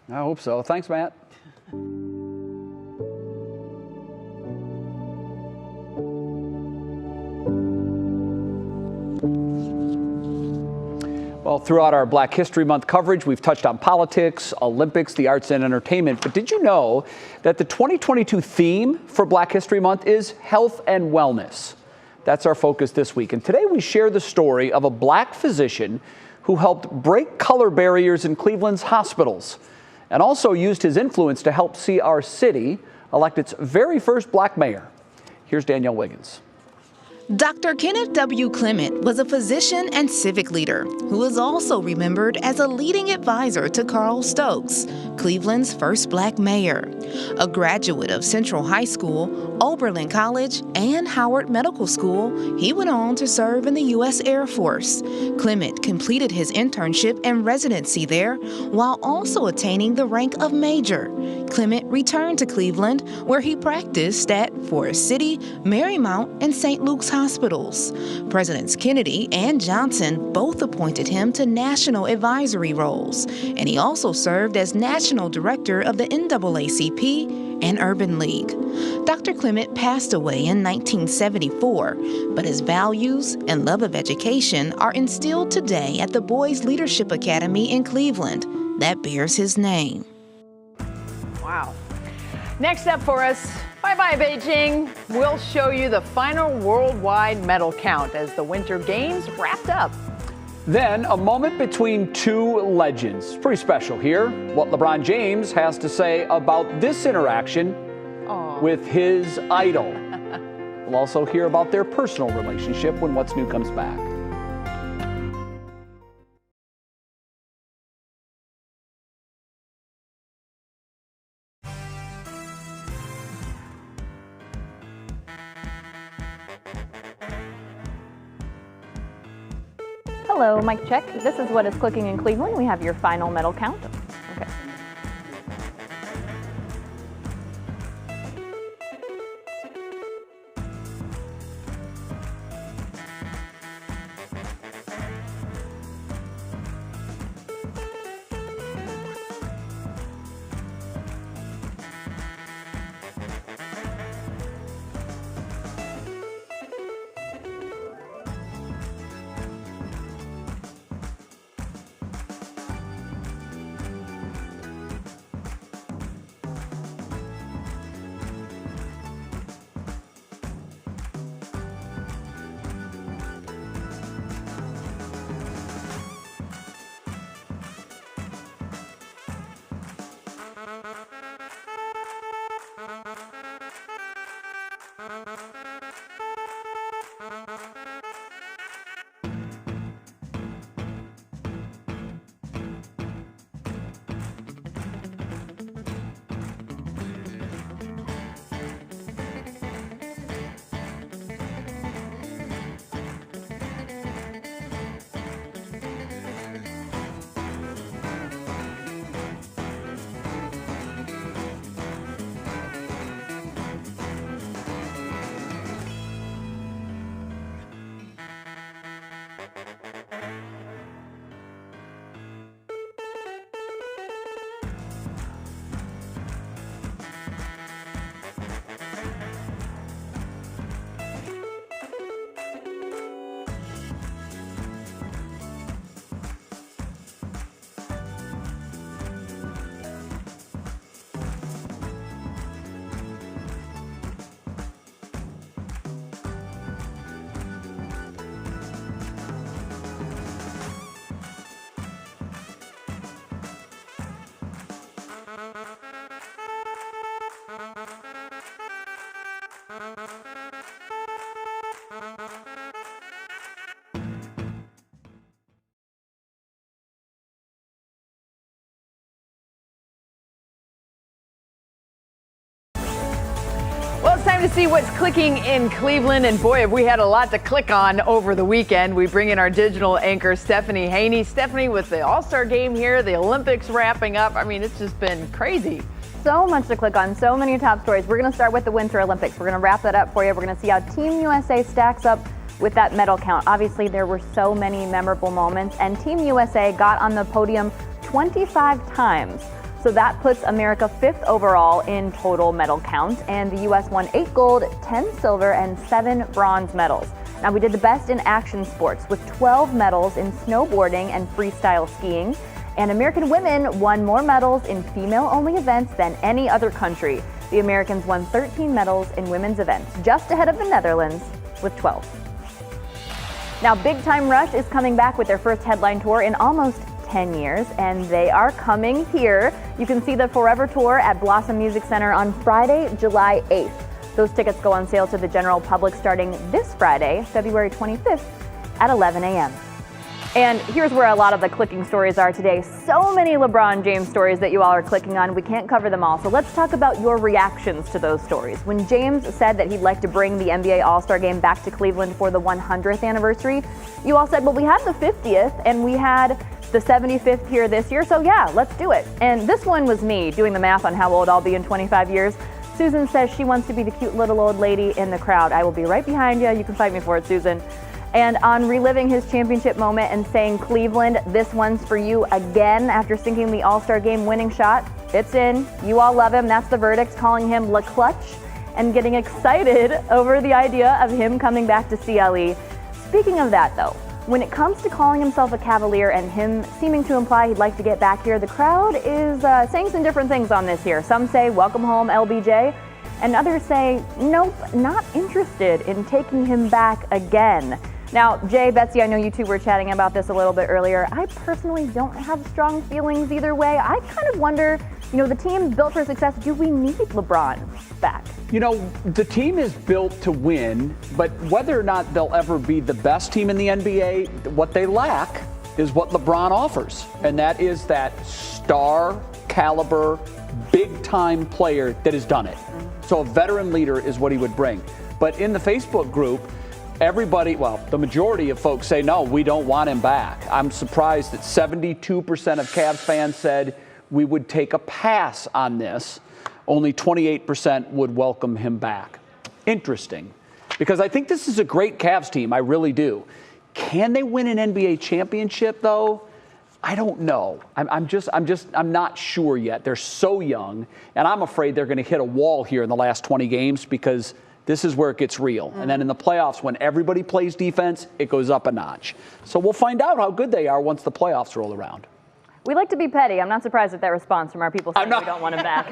I hope so. Thanks, Matt. Well, throughout our Black History Month coverage, we've touched on politics, Olympics, the arts and entertainment. But did you know that the 2022 theme for Black History Month is health and wellness? That's our focus this week. And today we share the story of a Black physician who helped break color barriers in Cleveland's hospitals and also used his influence to help see our city elect its very first Black mayor. Here's Danielle Wiggins. Dr. Kenneth W. Clement was a physician and civic leader who is also remembered as a leading advisor to Carl Stokes, Cleveland's first Black mayor. A graduate of Central High School, Oberlin College, and Howard Medical School, he went on to serve in the U.S. Air Force. Clement completed his internship and residency there while also attaining the rank of major. Clement returned to Cleveland, where he practiced at Forest City, Marymount, and St. Luke's hospitals. Presidents Kennedy and Johnson both appointed him to national advisory roles, and he also served as national director of the NAACP and Urban League. Dr. Clement passed away in 1974, but his values and love of education are instilled today at the Boys Leadership Academy in Cleveland that bears his name. Wow. Next up for us, bye-bye Beijing. We'll show you the final worldwide medal count as the Winter Games wrapped up. Then a moment between two legends. Pretty special here. What LeBron James has to say about this interaction with his idol. We'll also hear about their personal relationship when What's New comes back. Hello, mic check. This is what is clicking in Cleveland. We have your final medal count. Okay. Well, it's time to see what's clicking in Cleveland. And boy, have we had a lot to click on over the weekend. We bring in our digital anchor, Stephanie Haney. Stephanie, with the All-Star game here, the Olympics wrapping up. I mean, it's just been crazy. So much to click on, so many top stories. We're going to start with the Winter Olympics. We're going to wrap that up for you. We're going to see how Team USA stacks up with that medal count. Obviously, there were so many memorable moments, and Team USA got on the podium 25 times. So that puts America 5th overall in total medal count, and the U.S. won 8 gold, 10 silver, and 7 bronze medals. Now, we did the best in action sports with 12 medals in snowboarding and freestyle skiing, and American women won more medals in female-only events than any other country. The Americans won 13 medals in women's events, just ahead of the Netherlands with 12. Now, Big Time Rush is coming back with their first headline tour in almost 10 years, and they are coming here. You can see the Forever Tour at Blossom Music Center on Friday, July 8th. Those tickets go on sale to the general public starting this Friday, February 25th at 11 a.m. And here's where a lot of the clicking stories are today. So many LeBron James stories that you all are clicking on. We can't cover them all. So let's talk about your reactions to those stories. When James said that he'd like to bring the NBA All-Star Game back to Cleveland for the 100th anniversary, you all said, well, we had the 50th and we had the 75th here this year, so yeah, let's do it. And this one was me doing the math on how old I'll be in 25 years. Susan says she wants to be the cute little old lady in the crowd. I will be right behind you. You can fight me for it, Susan. And on reliving his championship moment and saying, Cleveland, this one's for you again after sinking the All-Star Game winning shot. It's in. You all love him. That's the verdict, calling him La Clutch and getting excited over the idea of him coming back to CLE. Speaking of that, though, When it comes to calling himself a Cavalier and him seeming to imply he'd like to get back here, the crowd is saying some different things on this here. Some say, welcome home, LBJ, and others say, nope, not interested in taking him back again. Now, Jay, Betsy, I know you two were chatting about this a little bit earlier. I personally don't have strong feelings either way. I kind of wonder, the team's built for success. Do we need LeBron back? The team is built to win, but whether or not they'll ever be the best team in the NBA, what they lack is what LeBron offers. And that is that star caliber, big time player that has done it. So a veteran leader is what he would bring. But in the Facebook group, the majority of folks say, no, we don't want him back. I'm surprised that 72% of Cavs fans said we would take a pass on this. Only 28% would welcome him back. Interesting, because I think this is a great Cavs team. I really do. Can they win an NBA championship, though? I don't know. I'm not sure yet. They're so young, and I'm afraid they're going to hit a wall here in the last 20 games because this is where it gets real. And then in the playoffs, when everybody plays defense, it goes up a notch. So we'll find out how good they are once the playoffs roll around. We like to be petty. I'm not surprised at that response from our people saying we don't want him back.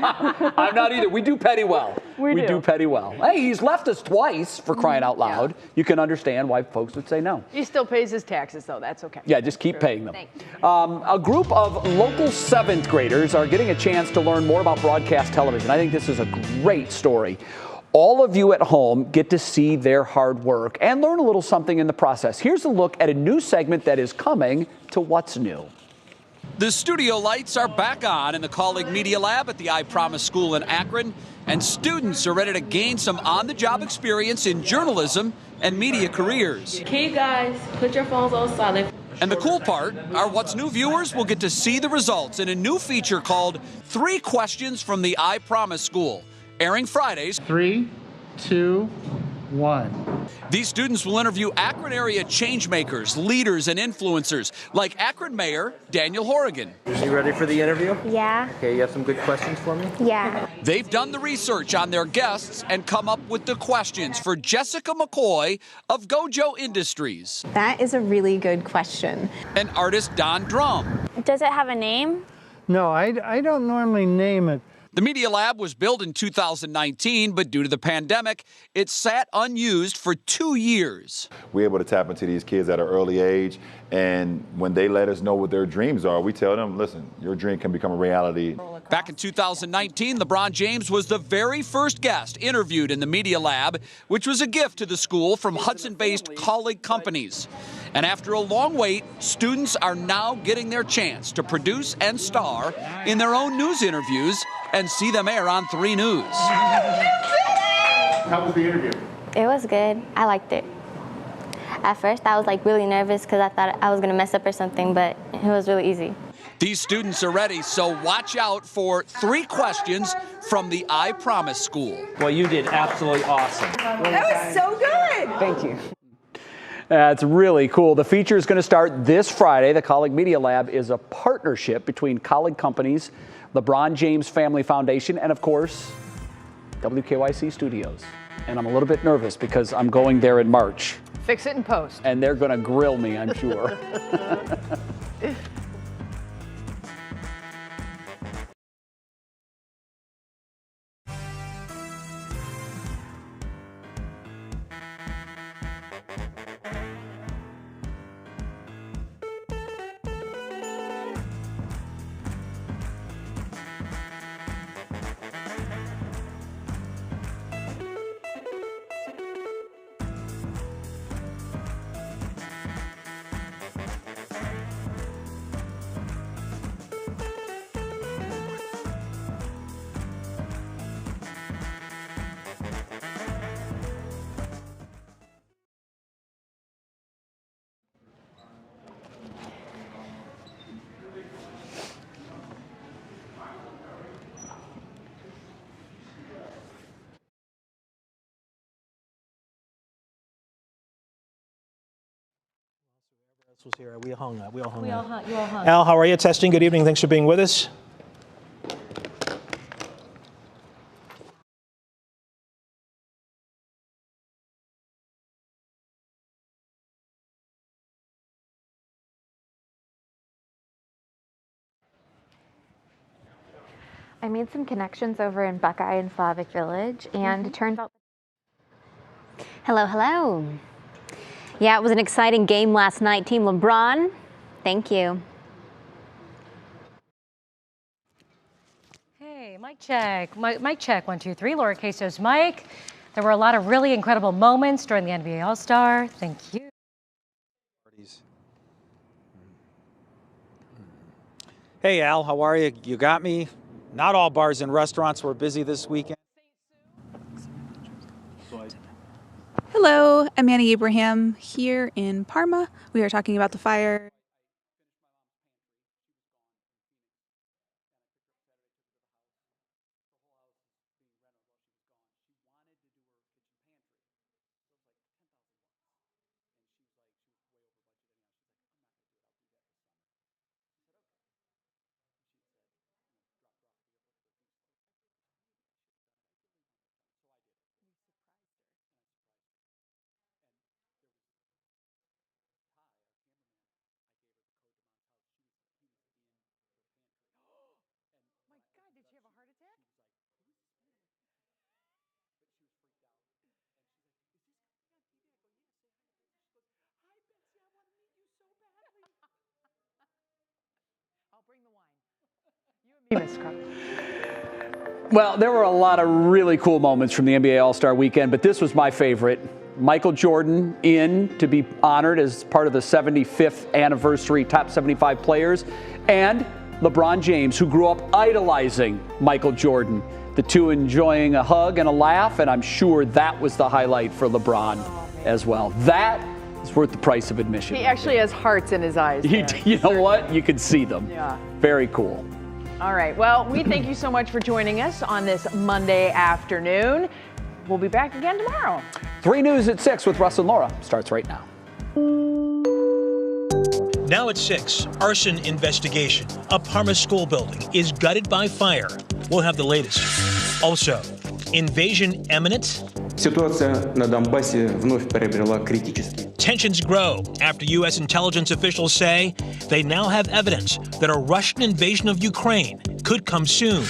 I'm not either. We do petty well. We do petty well. Hey, he's left us twice, for crying out loud. Yeah. You can understand why folks would say no. He still pays his taxes, though. That's okay. Yeah, just keep paying them. A group of local 7th graders are getting a chance to learn more about broadcast television. I think this is a great story. All of you at home get to see their hard work and learn a little something in the process. Here's a look at a new segment that is coming to What's New. The studio lights are back on in the colleague media lab at the I Promise School in Akron, and students are ready to gain some on-the-job experience in journalism and media careers. Okay, guys, put your phones on silent. And the cool part, our What's New viewers will get to see the results in a new feature called 3 Questions from the I Promise School, airing Fridays. 3, 2, 1. These students will interview Akron area changemakers, leaders, and influencers like Akron Mayor Daniel Horrigan. Are you ready for the interview? Yeah. Okay, you have some good questions for me? Yeah. They've done the research on their guests and come up with the questions for Jessica McCoy of Gojo Industries. That is a really good question. And artist Don Drum. Does it have a name? No, I don't normally name it. The Media Lab was built in 2019, but due to the pandemic, it sat unused for 2 years. We're able to tap into these kids at an early age, and when they let us know what their dreams are, we tell them, listen, your dream can become a reality. Back in 2019, LeBron James was the very first guest interviewed in the Media Lab, which was a gift to the school from Hudson-based colleague companies. And after a long wait, students are now getting their chance to produce and star in their own news interviews and see them air on 3 News. How was the interview? It was good. I liked it. At first, I was really nervous because I thought I was going to mess up or something, but it was really easy. These students are ready, so watch out for 3 questions from the I Promise School. Well, you did absolutely awesome. That was so good. Thank you. It's really cool. The feature is going to start this Friday. The Colleague Media Lab is a partnership between colleague companies, LeBron James Family Foundation, and of course, WKYC Studios. And I'm a little bit nervous because I'm going there in March. Fix it in post. And they're going to grill me, I'm sure. Was here. We all hung up. You all hung. Al, how are you? Testing. Good evening. Thanks for being with us. I made some connections over in Buckeye and Slavic Village, and it turns out. Hello, hello. Yeah, it was an exciting game last night. Team LeBron, thank you. Hey, mic check. Mic check, 1, 2, 3. Laura Queso's mic. There were a lot of really incredible moments during the NBA All-Star. Thank you. Hey, Al, how are you? You got me? Not all bars and restaurants were busy this weekend. Hello, I'm Annie Abraham here in Parma. We are talking about the fire. Well, there were a lot of really cool moments from the NBA All-Star Weekend, but this was my favorite. Michael Jordan in to be honored as part of the 75th anniversary top 75 players, and LeBron James, who grew up idolizing Michael Jordan. The two enjoying a hug and a laugh, and I'm sure that was the highlight for LeBron as well. That is worth the price of admission. He actually has hearts in his eyes. You know what? You can see them. Yeah. Very cool. All right. Well, we thank you so much for joining us on this Monday afternoon. We'll be back again tomorrow. 3 News at 6 with Russ and Laura starts right now. Now at 6, arson investigation. A Parma school building is gutted by fire. We'll have the latest. Also, invasion imminent? Ситуация на Донбассе вновь приобрела критический. Tensions grow after U.S. intelligence officials say they now have evidence that a Russian invasion of Ukraine could come soon.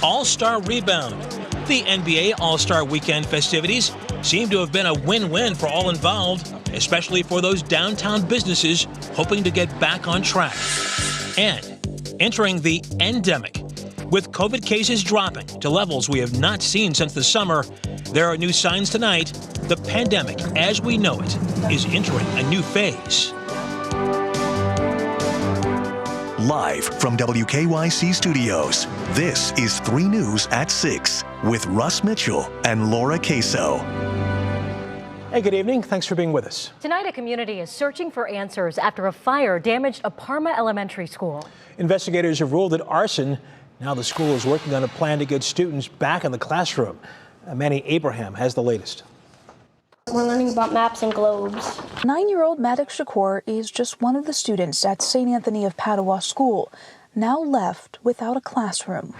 All-Star rebound. The NBA All-Star Weekend festivities seem to have been a win-win for all involved, especially for those downtown businesses hoping to get back on track. And entering the endemic. With COVID cases dropping to levels we have not seen since the summer, there are new signs tonight. The pandemic, as we know it, is entering a new phase. Live from WKYC Studios, this is 3 News at 6 with Russ Mitchell and Laura Queso. Hey, good evening. Thanks for being with us. Tonight, a community is searching for answers after a fire damaged a Parma elementary school. Investigators have ruled it arson. Now the school is working on a plan to get students back in the classroom. Manny Abraham has the latest. We're learning about maps and globes. 9-year-old Maddox Shakur is just one of the students at St. Anthony of Padua School, now left without a classroom.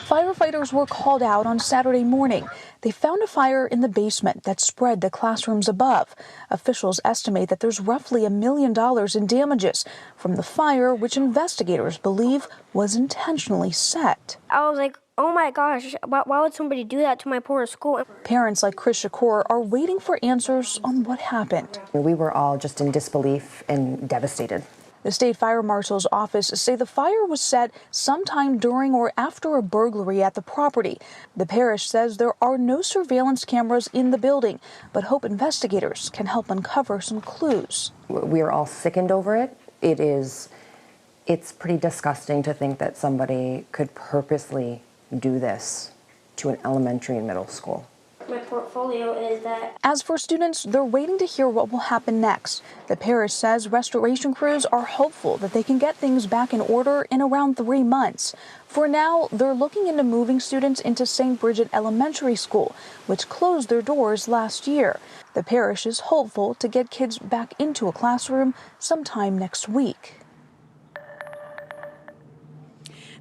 Firefighters were called out on Saturday morning. They found a fire in the basement that spread to classrooms above. Officials estimate that there's roughly $1 million in damages from the fire, which investigators believe was intentionally set. I was like, oh my gosh, why would somebody do that to my poor school? Parents like Chris Shakur are waiting for answers on what happened. We were all just in disbelief and devastated. The state fire marshal's office say the fire was set sometime during or after a burglary at the property. The parish says there are no surveillance cameras in the building, but hope investigators can help uncover some clues. We are all sickened over it. It's pretty disgusting to think that somebody could purposely do this to an elementary and middle school. My portfolio is that. As for students, they're waiting to hear what will happen next. The parish says restoration crews are hopeful that they can get things back in order in around 3 months. For now, they're looking into moving students into St. Bridget Elementary School, which closed their doors last year. The parish is hopeful to get kids back into a classroom sometime next week.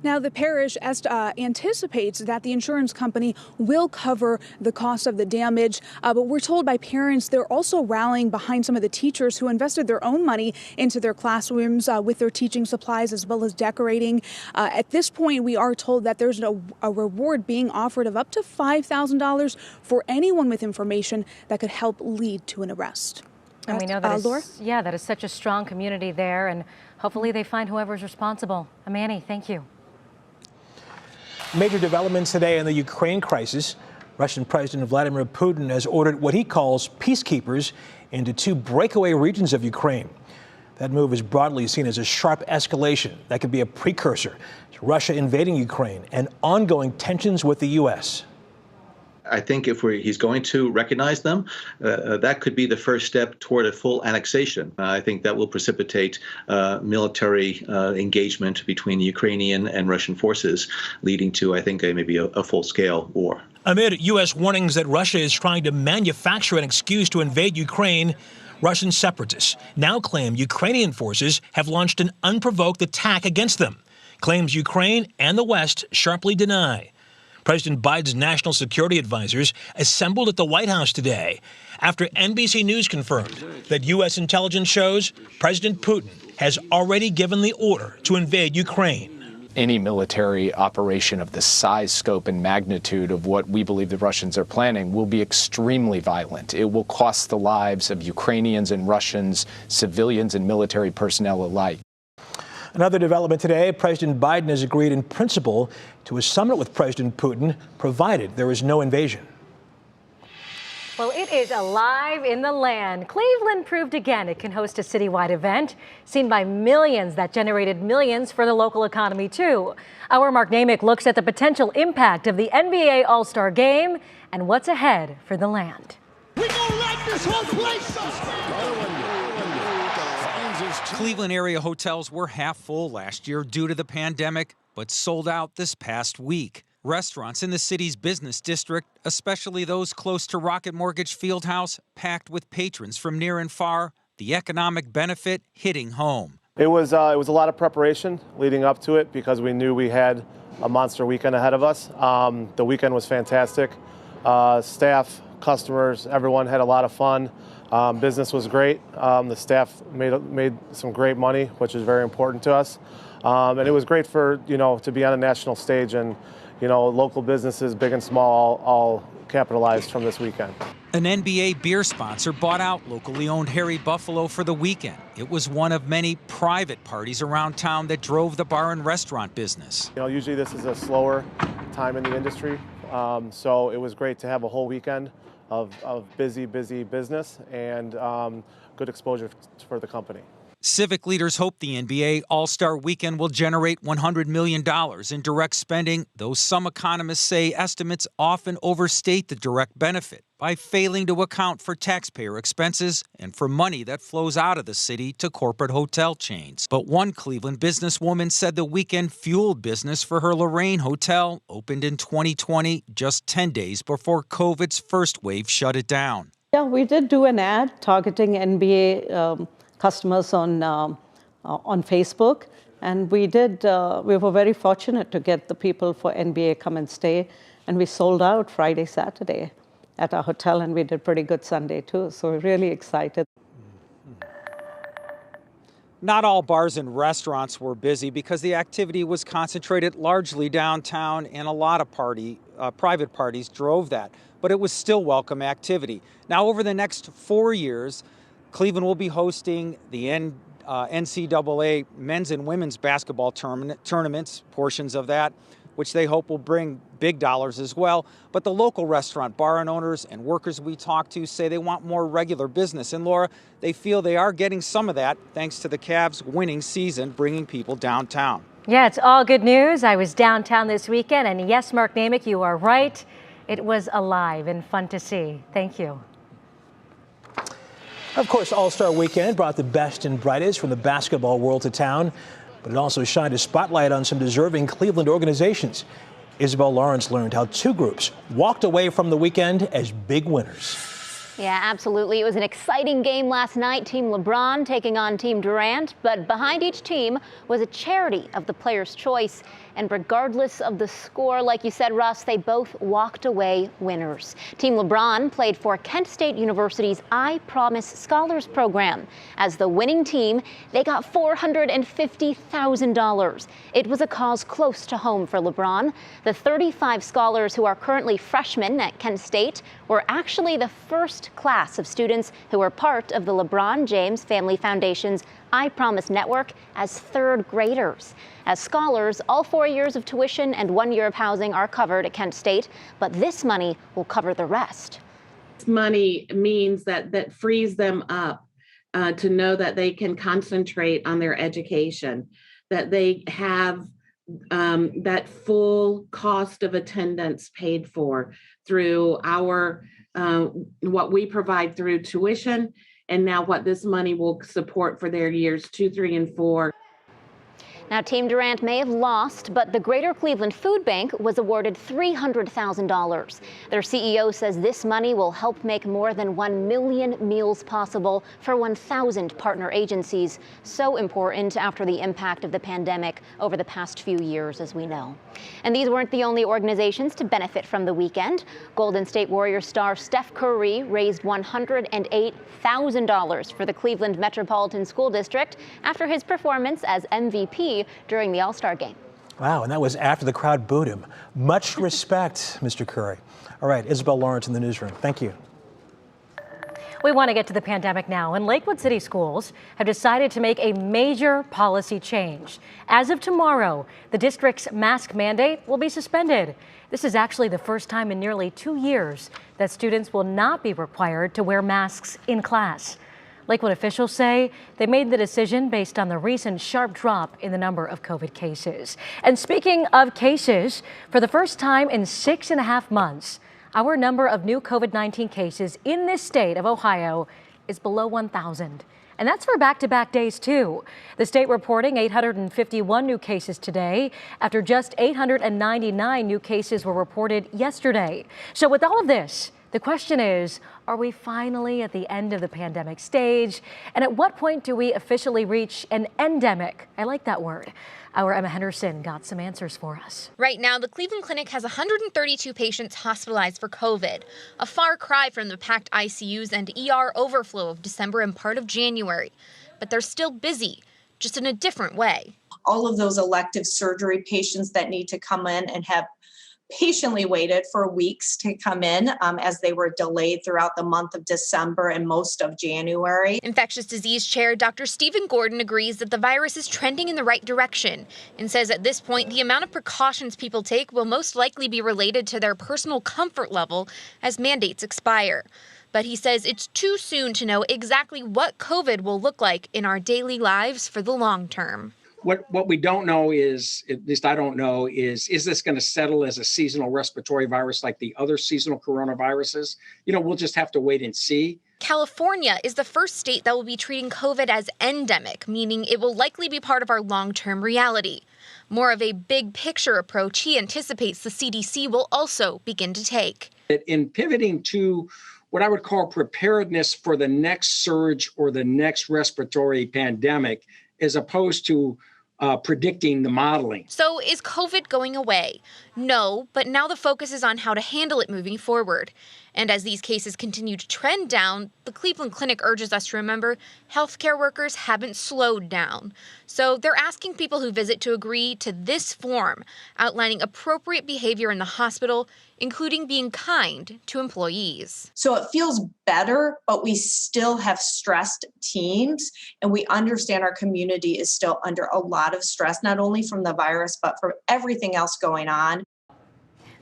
Now, the parish anticipates that the insurance company will cover the cost of the damage, but we're told by parents they're also rallying behind some of the teachers who invested their own money into their classrooms with their teaching supplies as well as decorating. At this point, we are told that there's a reward being offered of up to $5,000 for anyone with information that could help lead to an arrest. And we know that that is such a strong community there, and hopefully they find whoever's responsible. Amani, thank you. Major developments today in the Ukraine crisis. Russian President Vladimir Putin has ordered what he calls peacekeepers into 2 breakaway regions of Ukraine. That move is broadly seen as a sharp escalation that could be a precursor to Russia invading Ukraine and ongoing tensions with the U.S. I think if he's going to recognize them, that could be the first step toward a full annexation. I think that will precipitate military engagement between the Ukrainian and Russian forces, leading to, I think, maybe a full-scale war. Amid U.S. warnings that Russia is trying to manufacture an excuse to invade Ukraine, Russian separatists now claim Ukrainian forces have launched an unprovoked attack against them, claims Ukraine and the West sharply deny. President Biden's national security advisors assembled at the White House today after NBC News confirmed that U.S. intelligence shows President Putin has already given the order to invade Ukraine. Any military operation of the size, scope, and magnitude of what we believe the Russians are planning will be extremely violent. It will cost the lives of Ukrainians and Russians, civilians and military personnel alike. Another development today, President Biden has agreed in principle to a summit with President Putin, provided there is no invasion. Well, it is alive in the land. Cleveland proved again it can host a citywide event seen by millions that generated millions for the local economy, too. Our Mark Namick looks at the potential impact of the NBA All-Star Game and what's ahead for the land. We're gonna light this whole place up. Cleveland area hotels were half full last year due to the pandemic, but sold out this past week. Restaurants in the city's business district, especially those close to Rocket Mortgage Fieldhouse, packed with patrons from near and far, the economic benefit hitting home. It was a lot of preparation leading up to it because we knew we had a monster weekend ahead of us. The weekend was fantastic. Staff, customers, everyone had a lot of fun. Business was great. The staff made some great money, which is very important to us. And it was great for, to be on a national stage and, local businesses, big and small, all capitalized from this weekend. An NBA beer sponsor bought out locally owned Harry Buffalo for the weekend. It was one of many private parties around town that drove the bar and restaurant business. Usually this is a slower time in the industry, so it was great to have a whole weekend of busy business and good exposure for the company. Civic leaders hope the NBA All-Star Weekend will generate $100 million in direct spending, though some economists say estimates often overstate the direct benefit by failing to account for taxpayer expenses and for money that flows out of the city to corporate hotel chains. But one Cleveland businesswoman said the weekend fueled business for her Lorraine Hotel, opened in 2020, just 10 days before COVID's first wave shut it down. Yeah, we did do an ad targeting NBA customers on Facebook, and we were very fortunate to get the people for NBA Come and Stay, and we sold out Friday, Saturday at our hotel, and we did pretty good Sunday too, so we're really excited. Not all bars and restaurants were busy because the activity was concentrated largely downtown, and a lot of private parties drove that, but it was still welcome activity. Now, over the next 4 years, Cleveland will be hosting the NCAA men's and women's basketball tournaments, portions of that, which they hope will bring big dollars as well. But the local restaurant, bar and owners and workers we talk to say they want more regular business. And Laura, they feel they are getting some of that thanks to the Cavs' winning season, bringing people downtown. Yeah, it's all good news. I was downtown this weekend, and yes, Mark Namick, you are right. It was alive and fun to see. Thank you. Of course, All-Star Weekend brought the best and brightest from the basketball world to town, but it also shined a spotlight on some deserving Cleveland organizations. Isabel Lawrence learned how two groups walked away from the weekend as big winners. Yeah, absolutely. It was an exciting game last night. Team LeBron taking on Team Durant, but behind each team was a charity of the player's choice. And regardless of the score, like you said, Russ, they both walked away winners. Team LeBron played for Kent State University's I Promise Scholars Program. As the winning team, they got $450,000. It was a cause close to home for LeBron. The 35 scholars who are currently freshmen at Kent State were actually the first class of students who were part of the LeBron James Family Foundation's I Promise network as third graders. As scholars, all 4 years of tuition and 1 year of housing are covered at Kent State, but this money will cover the rest. This money means that frees them up to know that they can concentrate on their education, that they have that full cost of attendance paid for through our what we provide through tuition, and now what this money will support for their years 2, 3, and 4. Now, Team Durant may have lost, but the Greater Cleveland Food Bank was awarded $300,000. Their CEO says this money will help make more than 1 million meals possible for 1,000 partner agencies. So important after the impact of the pandemic over the past few years, as we know. And these weren't the only organizations to benefit from the weekend. Golden State Warriors star Steph Curry raised $108,000 for the Cleveland Metropolitan School District after his performance as MVP during the All-Star game. Wow, and that was after the crowd booed him. Much respect, Mr. Curry. All right, Isabel Lawrence in the newsroom. Thank you. We want to get to the pandemic now, and Lakewood City Schools have decided to make a major policy change. As of tomorrow, the district's mask mandate will be suspended. This is actually the first time in nearly 2 years that students will not be required to wear masks in class. Lakewood officials say they made the decision based on the recent sharp drop in the number of COVID cases. And speaking of cases, for the first time in 6.5 months, our number of new COVID-19 cases in this state of Ohio is below 1,000. And that's for back-to-back days, too. The state reporting 851 new cases today after just 899 new cases were reported yesterday. So with all of this, the question is, are we finally at the end of the pandemic stage? And at what point do we officially reach an endemic? I like that word. Our Emma Henderson got some answers for us. Right now, the Cleveland Clinic has 132 patients hospitalized for COVID, a far cry from the packed ICUs and ER overflow of December and part of January. But they're still busy, just in a different way. All of those elective surgery patients that need to come in and have patiently waited for weeks to come in as they were delayed throughout the month of December and most of January. Infectious disease chair Dr. Stephen Gordon agrees that the virus is trending in the right direction and says at this point the amount of precautions people take will most likely be related to their personal comfort level as mandates expire. But he says it's too soon to know exactly what COVID will look like in our daily lives for the long term. What we don't know is, at least I don't know, is this going to settle as a seasonal respiratory virus like the other seasonal coronaviruses? We'll just have to wait and see. California is the first state that will be treating COVID as endemic, meaning it will likely be part of our long-term reality. More of a big picture approach he anticipates the CDC will also begin to take. In pivoting to what I would call preparedness for the next surge or the next respiratory pandemic, as opposed to predicting the modeling. So is COVID going away? No, but now the focus is on how to handle it moving forward. And as these cases continue to trend down, the Cleveland Clinic urges us to remember healthcare workers haven't slowed down. So they're asking people who visit to agree to this form, outlining appropriate behavior in the hospital, including being kind to employees. So it feels better, but we still have stressed teams, and we understand our community is still under a lot of stress, not only from the virus, but from everything else going on.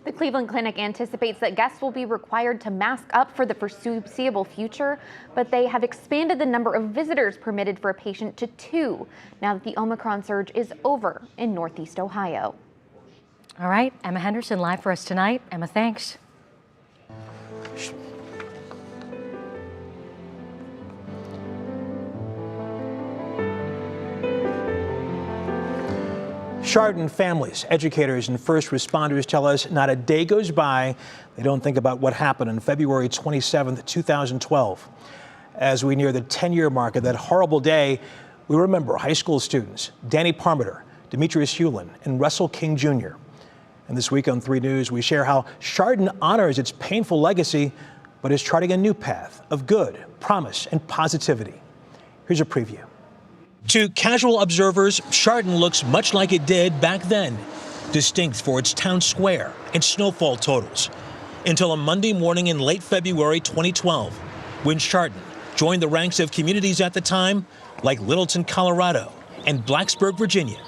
The Cleveland Clinic anticipates that guests will be required to mask up for the foreseeable future, but they have expanded the number of visitors permitted for a patient to 2 now that the Omicron surge is over in Northeast Ohio. All right, Emma Henderson live for us tonight. Emma, thanks. Chardon families, educators, and first responders tell us not a day goes by they don't think about what happened on February 27th, 2012. As we near the 10-year mark of that horrible day, we remember high school students Danny Parmenter, Demetrius Hewlin, and Russell King Jr. And this week on 3 News, we share how Chardon honors its painful legacy, but is charting a new path of good, promise, and positivity. Here's a preview. To casual observers, Chardon looks much like it did back then, distinct for its town square and snowfall totals. Until a Monday morning in late February 2012, when Chardon joined the ranks of communities at the time, like Littleton, Colorado, and Blacksburg, Virginia,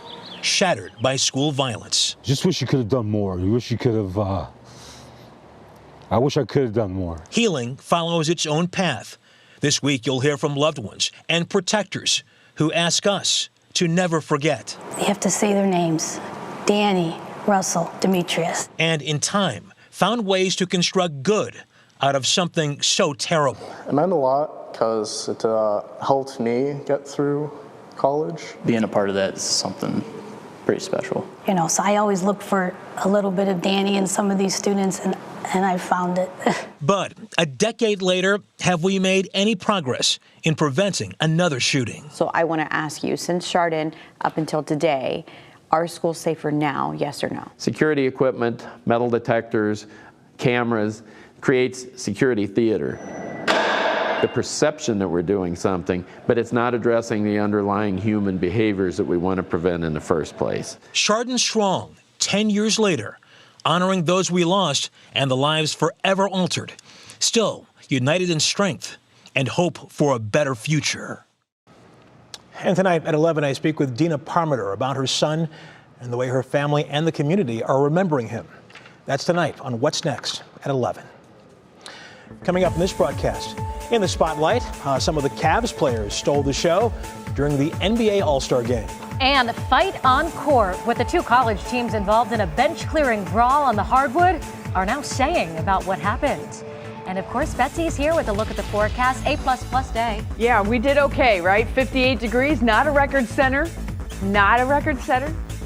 shattered by school violence. Just wish you could have done more. You wish you could have, I wish I could have done more. Healing follows its own path. This week, you'll hear from loved ones and protectors who ask us to never forget. You have to say their names: Danny, Russell, Demetrius. And in time, found ways to construct good out of something so terrible. It meant a lot because it helped me get through college. Being a part of that is something pretty special. You know, so I always look for a little bit of Danny in some of these students, and I found it. But a decade later, have we made any progress in preventing another shooting? So I want to ask you, since Chardon up until today, are schools safer now, yes or no? Security equipment, metal detectors, cameras creates security theater. The perception that we're doing something, but it's not addressing the underlying human behaviors that we want to prevent in the first place. Chardon strong, 10 years later, honoring those we lost and the lives forever altered, still united in strength and hope for a better future. And tonight at 11, I speak with Dina Parmenter about her son and the way her family and the community are remembering him. That's tonight on What's Next at 11. Coming up in this broadcast, in the spotlight, some of the Cavs players stole the show during the NBA All-Star Game. And fight on court, with the 2 college teams involved in a bench-clearing brawl on the hardwood, are now saying about what happened. And of course, Betsy's here with a look at the forecast. A++ day. Yeah, we did okay, right? 58 degrees, not a record setter,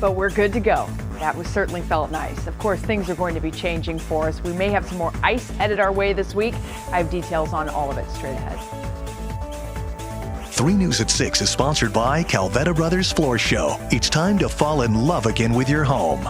but we're good to go. That was certainly felt nice. Of course, things are going to be changing for us. We may have some more ice headed our way this week. I have details on all of it straight ahead. 3 News at 6 is sponsored by Calvetta Brothers Floor Show. It's time to fall in love again with your home.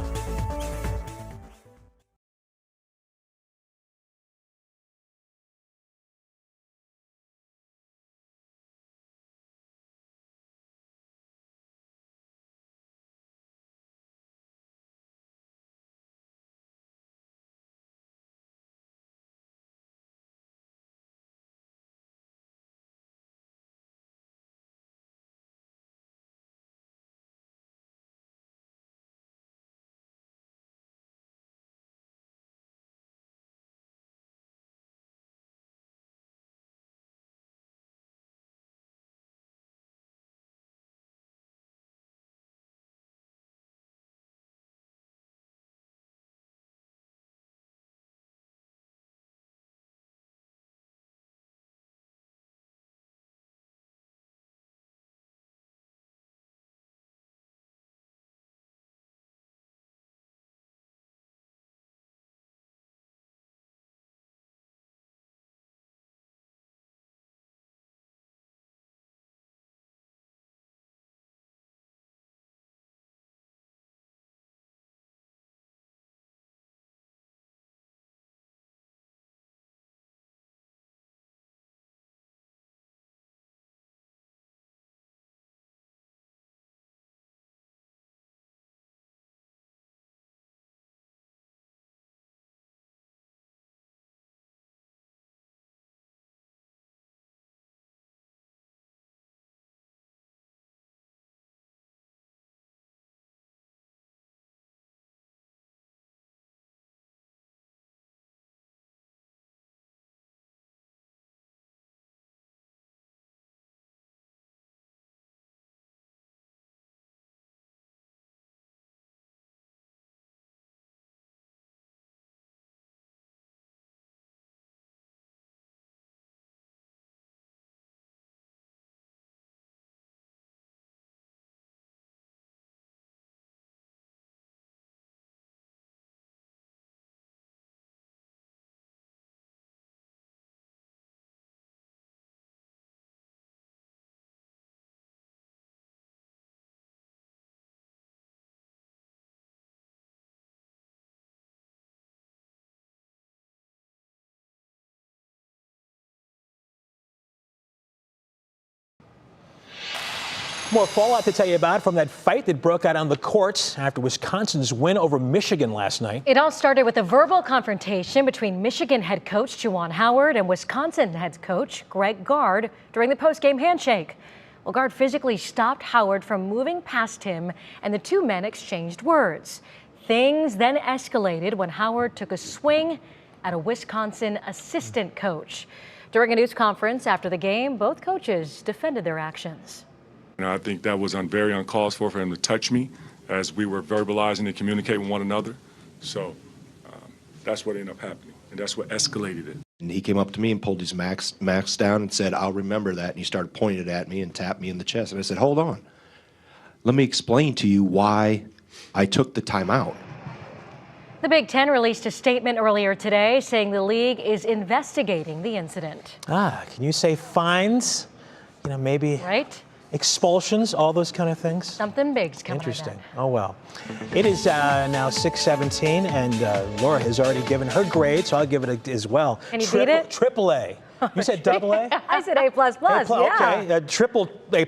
More fallout to tell you about from that fight that broke out on the courts after Wisconsin's win over Michigan last night. It all started with a verbal confrontation between Michigan head coach Juwan Howard and Wisconsin head coach Greg Gard during the post-game handshake. Well, Gard physically stopped Howard from moving past him, and the two men exchanged words. Things then escalated when Howard took a swing at a Wisconsin assistant coach. During a news conference after the game, both coaches defended their actions. I think that was very uncalled for him to touch me as we were verbalizing and communicating with one another. So that's what ended up happening, and that's what escalated it. And he came up to me and pulled his max down and said, "I'll remember that." And he started pointing it at me and tapped me in the chest. And I said, "Hold on. Let me explain to you why I took the time out." The Big Ten released a statement earlier today saying the league is investigating the incident. Can you say fines? Maybe. Right? Expulsions, all those kind of things. Something big's coming. Interesting. Oh, well. It is now 6:17, and Laura has already given her grade, so I'll give it as well. Can you beat it? Triple A. You said double A? I said A++. Yeah. Okay, triple A++.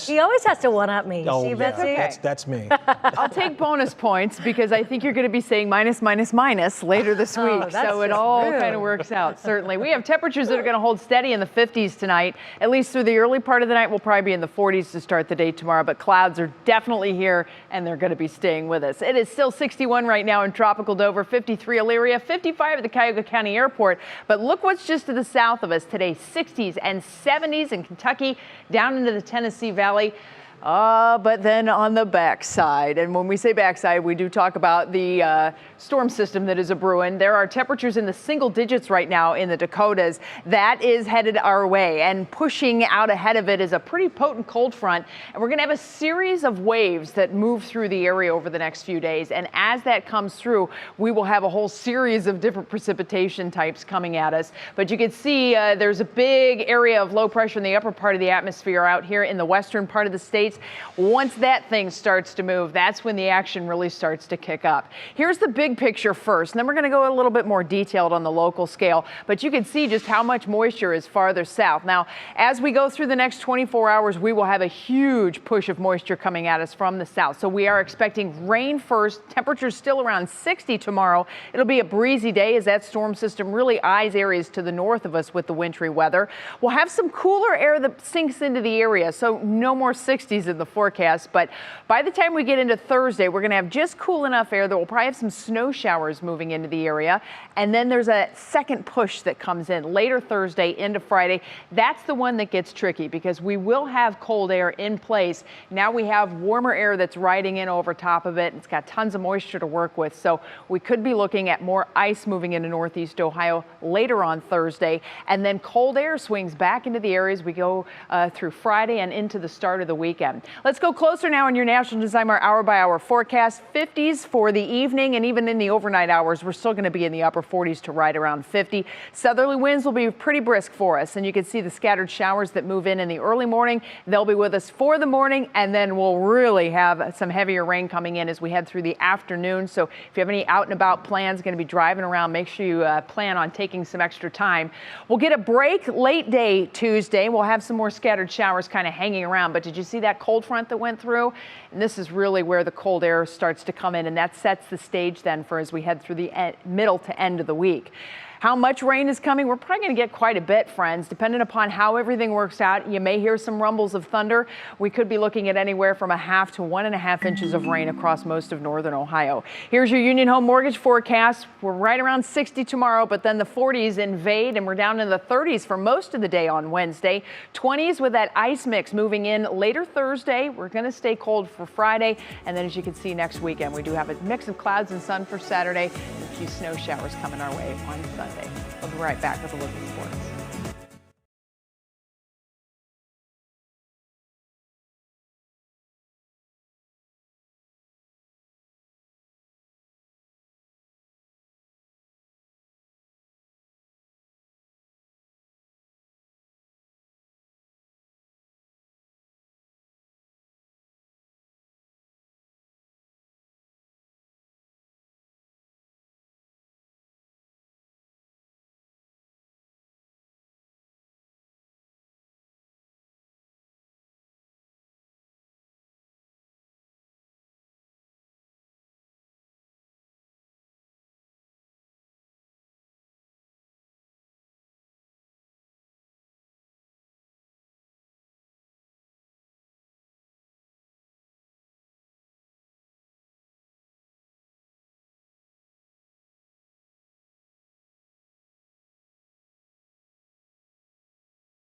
He always has to one-up me. Oh, See, yeah. Betsy? That's me. I'll take bonus points because I think you're going to be saying minus, minus, minus later this week. So it all kind of works out, certainly. We have temperatures that are going to hold steady in the 50s tonight. At least through the early part of the night, we'll probably be in the 40s to start the day tomorrow. But clouds are definitely here, and they're going to be staying with us. It is still 61 right now in tropical Dover, 53 Elyria, 55 at the Cuyahoga County Airport. But look what's just to the south of us today, 60s and 70s in Kentucky, down into the Tennessee Valley. But then on the backside, and when we say backside, we do talk about the storm system that is a brewing. There are temperatures in the single digits right now in the Dakotas. That is headed our way, and pushing out ahead of it is a pretty potent cold front. And we're going to have a series of waves that move through the area over the next few days. And as that comes through, we will have a whole series of different precipitation types coming at us. But you can see there's a big area of low pressure in the upper part of the atmosphere out here in the western part of the states. Once that thing starts to move, that's when the action really starts to kick up. Here's the big picture first, and then we're going to go a little bit more detailed on the local scale, but you can see just how much moisture is farther south. Now, as we go through the next 24 hours, we will have a huge push of moisture coming at us from the south. So we are expecting rain first, temperatures still around 60 tomorrow. It'll be a breezy day as that storm system really eyes areas to the north of us with the wintry weather. We'll have some cooler air that sinks into the area, so no more 60s in the forecast. But by the time we get into Thursday, we're going to have just cool enough air that we'll probably have some snow showers moving into the area. And then there's a second push that comes in later Thursday into Friday. That's the one that gets tricky because we will have cold air in place. Now we have warmer air that's riding in over top of it. It's got tons of moisture to work with. So we could be looking at more ice moving into northeast Ohio later on Thursday. And then cold air swings back into the areas we go through Friday and into the start of the weekend. Let's go closer now in your National Designer hour-by-hour forecast. 50s for the evening, and even in the overnight hours, we're still going to be in the upper 40s to right around 50. Southerly winds will be pretty brisk for us, and you can see the scattered showers that move in the early morning. They'll be with us for the morning, and then we'll really have some heavier rain coming in as we head through the afternoon. So if you have any out and about plans, going to be driving around, make sure you plan on taking some extra time. We'll get a break late day Tuesday. We'll have some more scattered showers kind of hanging around, but did you see that cold front that went through? And this is really where the cold air starts to come in, and that sets the stage then for as we head through the middle to end of the week. How much rain is coming? We're probably going to get quite a bit, friends, depending upon how everything works out. You may hear some rumbles of thunder. We could be looking at anywhere from 1/2 to 1.5 inches of rain across most of northern Ohio. Here's your Union Home Mortgage forecast. We're right around 60 tomorrow, but then the 40s invade, and we're down in the 30s for most of the day on Wednesday. 20s with that ice mix moving in later Thursday. We're going to stay cold for Friday, and then as you can see next weekend, we do have a mix of clouds and sun for Saturday, and a few snow showers coming our way on Sunday. We'll be right back with a look at sports.